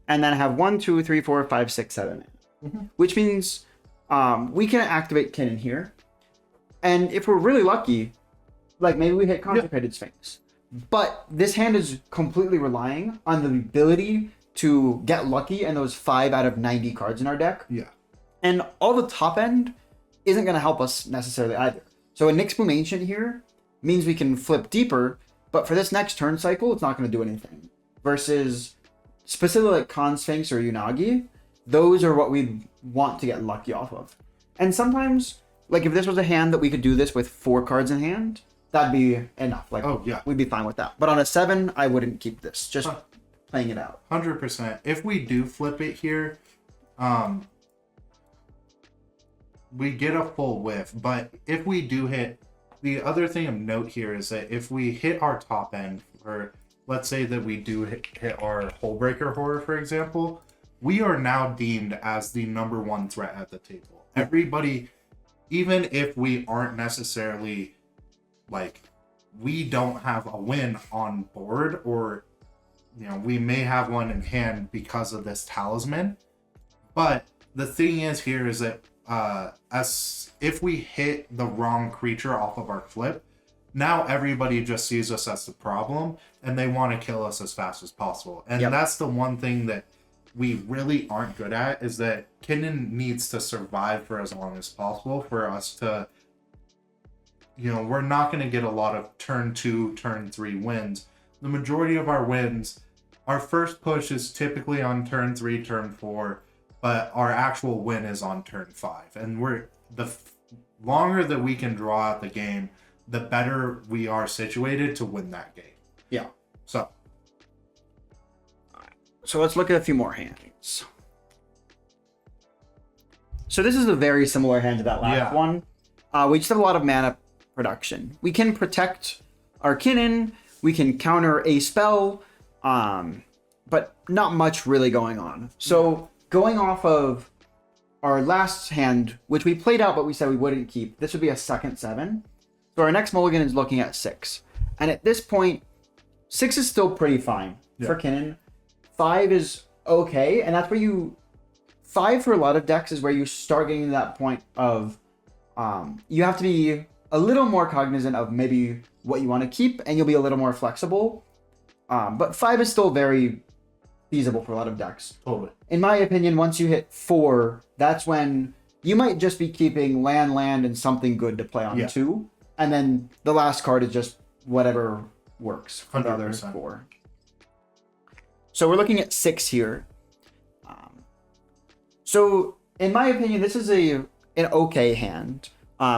and then have 1, 2, 3, 4, 5, 6, 7. Which means we can activate Kinnan here. And if we're really lucky, like maybe we hit Consecrated Sphinx. But this hand is completely relying on the ability to get lucky and those 5 out of 90 cards in our deck. Yeah. And all the top end isn't going to help us necessarily either. So a Nyxbloom Ancient here means we can flip deeper, but for this next turn cycle, it's not going to do anything. Versus specifically like Con Sphinx or Unagi, those are what we want to get lucky off of. And sometimes, like if this was a hand that we could do this with 4 cards in hand, that'd be enough. Like, oh yeah, we'd be fine with that. But on a 7, I wouldn't keep this. Just playing it out. 100%. If we do flip it here, we get a full whiff. But if we do hit, the other thing of note here is that if we hit our top end, or let's say that we do hit our Hullbreaker Horror, for example, we are now deemed as the number 1 threat at the table. Everybody, even if we aren't necessarily, like, we don't have a win on board, or, we may have one in hand because of this talisman. But the thing is here is that as if we hit the wrong creature off of our flip, now everybody just sees us as the problem, and they want to kill us as fast as possible. And that's the one thing that we really aren't good at, is that Kinnan needs to survive for as long as possible for us to, we're not going to get a lot of turn 2, turn 3 wins. The majority of our wins, our first push is typically on turn 3, turn 4, but our actual win is on turn 5. And the longer that we can draw out the game, the better we are situated to win that game. Yeah. So let's look at a few more hands. So this is a very similar hand to that last one. We just have a lot of mana production. We can protect our Kinnan, we can counter a spell, but not much really going on. So going off of our last hand, which we played out but we said we wouldn't keep, this would be a second 7. So our next mulligan is looking at 6. And at this point, 6 is still pretty fine for Kinnan. 5 is okay, and that's where 5 for a lot of decks is where you start getting to that point of you have to be a little more cognizant of maybe what you want to keep, and you'll be a little more flexible. But 5 is still very feasible for a lot of decks. Totally. In my opinion, once you hit 4, that's when you might just be keeping land, and something good to play on 2. And then the last card is just whatever works for the other 4. So we're looking at 6 here. So in my opinion, this is an okay hand.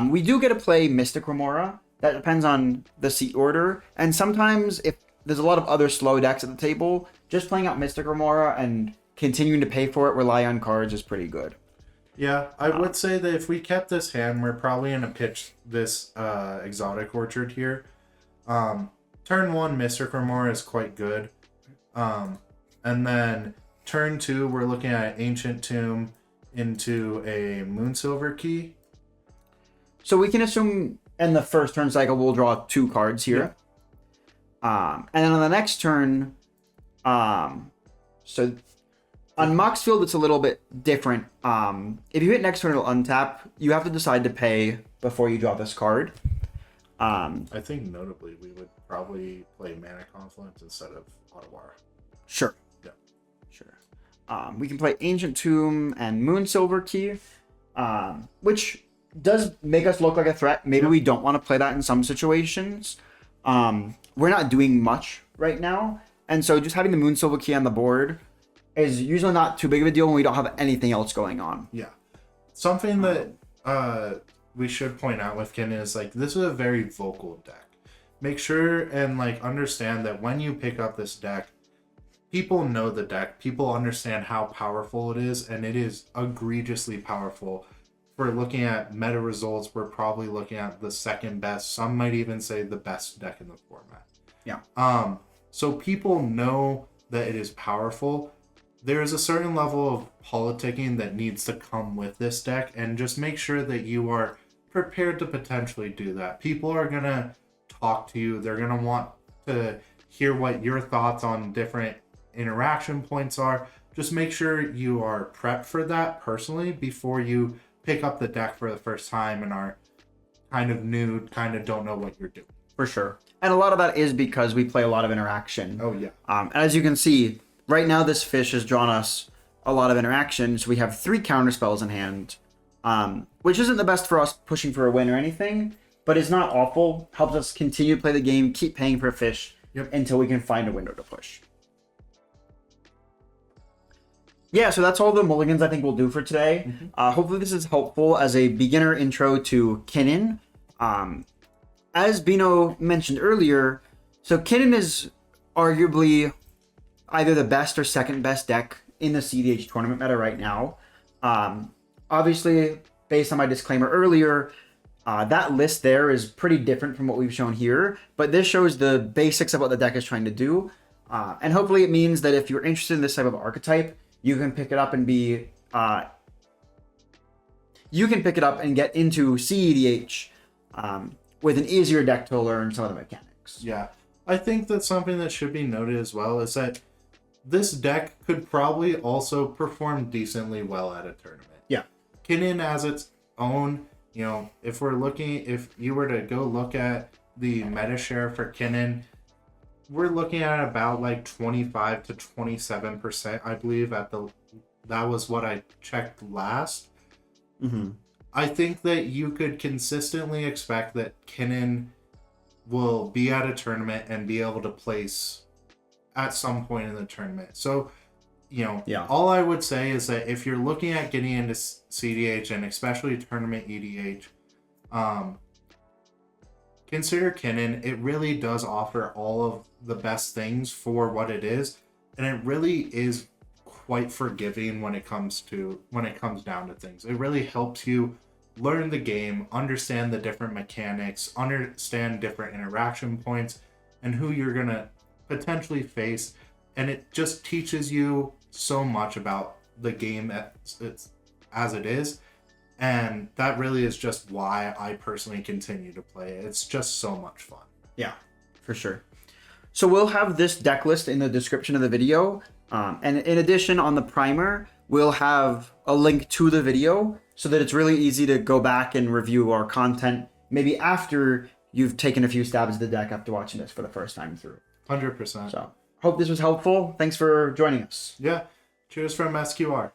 We do get to play Mystic Remora. That depends on the seat order. And sometimes if there's a lot of other slow decks at the table, just playing out Mystic Remora and continuing to pay for it, rely on cards, is pretty good. Yeah, I would say that if we kept this hand, we're probably going to pitch this Exotic Orchard here. Turn 1, Mystic Remora is quite good. And then turn 2, we're looking at Ancient Tomb into a Moonsilver Key. So we can assume in the first turn cycle, we'll draw 2 cards here. And then on the next turn, so on Mox Field, it's a little bit different. If you hit next turn, it'll untap. You have to decide to pay before you draw this card. I think notably, we would probably play Mana Confluence instead of Otawara. Sure. Yeah. Sure. We can play Ancient Tomb and Moonsilver Key, which does make us look like a threat. Maybe we don't want to play that in some situations. We're not doing much right now, and so just having the Moonsilver Key on the board is usually not too big of a deal when we don't have anything else going on. Yeah. Something that we should point out with Kinnan is like this is a very vocal deck. Make sure and like understand that when you pick up this deck, people know the deck. People understand how powerful it is, and it is egregiously powerful. If we're looking at meta results, we're probably looking at the second best. Some might even say the best deck in the format. Yeah. So people know that it is powerful. There is a certain level of politicking that needs to come with this deck, and just make sure that you are prepared to potentially do that. People are gonna talk to you. They're gonna want to hear what your thoughts on different interaction points are. Just make sure you are prepped for that personally before you pick up the deck for the first time and are kind of new, kind of don't know what you're doing. For sure. And a lot of that is because we play a lot of interaction. Oh yeah. As you can see, right now this fish has drawn us a lot of interaction. So we have 3 counter spells in hand, which isn't the best for us pushing for a win or anything, but it's not awful. Helps us continue to play the game, keep paying for fish until we can find a window to push. Yeah, so that's all the mulligans I think we'll do for today. Hopefully this is helpful as a beginner intro to Kinnan. As Bino mentioned earlier, so Kinnan is arguably either the best or second best deck in the cEDH tournament meta right now. Obviously, based on my disclaimer earlier, that list there is pretty different from what we've shown here, but this shows the basics of what the deck is trying to do. And hopefully it means that if you're interested in this type of archetype, you can pick it up and be get into cEDH with an easier deck to learn some of the mechanics. Yeah. I think that something that should be noted as well is that this deck could probably also perform decently well at a tournament. Yeah. Kinnan as its own, if you were to go look at the meta share for Kinnan, we're looking at about like 25 to 27%, I believe. That was what I checked last. I think that you could consistently expect that Kinnan will be at a tournament and be able to place at some point in the tournament. So, all I would say is that if you're looking at getting into cEDH and especially tournament EDH, consider Kinnan. It really does offer all of the best things for what it is, and it really is quite forgiving when it comes down to things. It really helps you learn the game, understand the different mechanics, understand different interaction points, and who you're gonna potentially face, and it just teaches you so much about the game as it is. And that really is just why I personally continue to play it. It's just so much fun. Yeah, for sure. So we'll have this deck list in the description of the video. And in addition, on the primer, we'll have a link to the video so that it's really easy to go back and review our content, maybe after you've taken a few stabs at the deck after watching this for the first time through. 100%. So hope this was helpful. Thanks for joining us. Yeah. Cheers from SQR.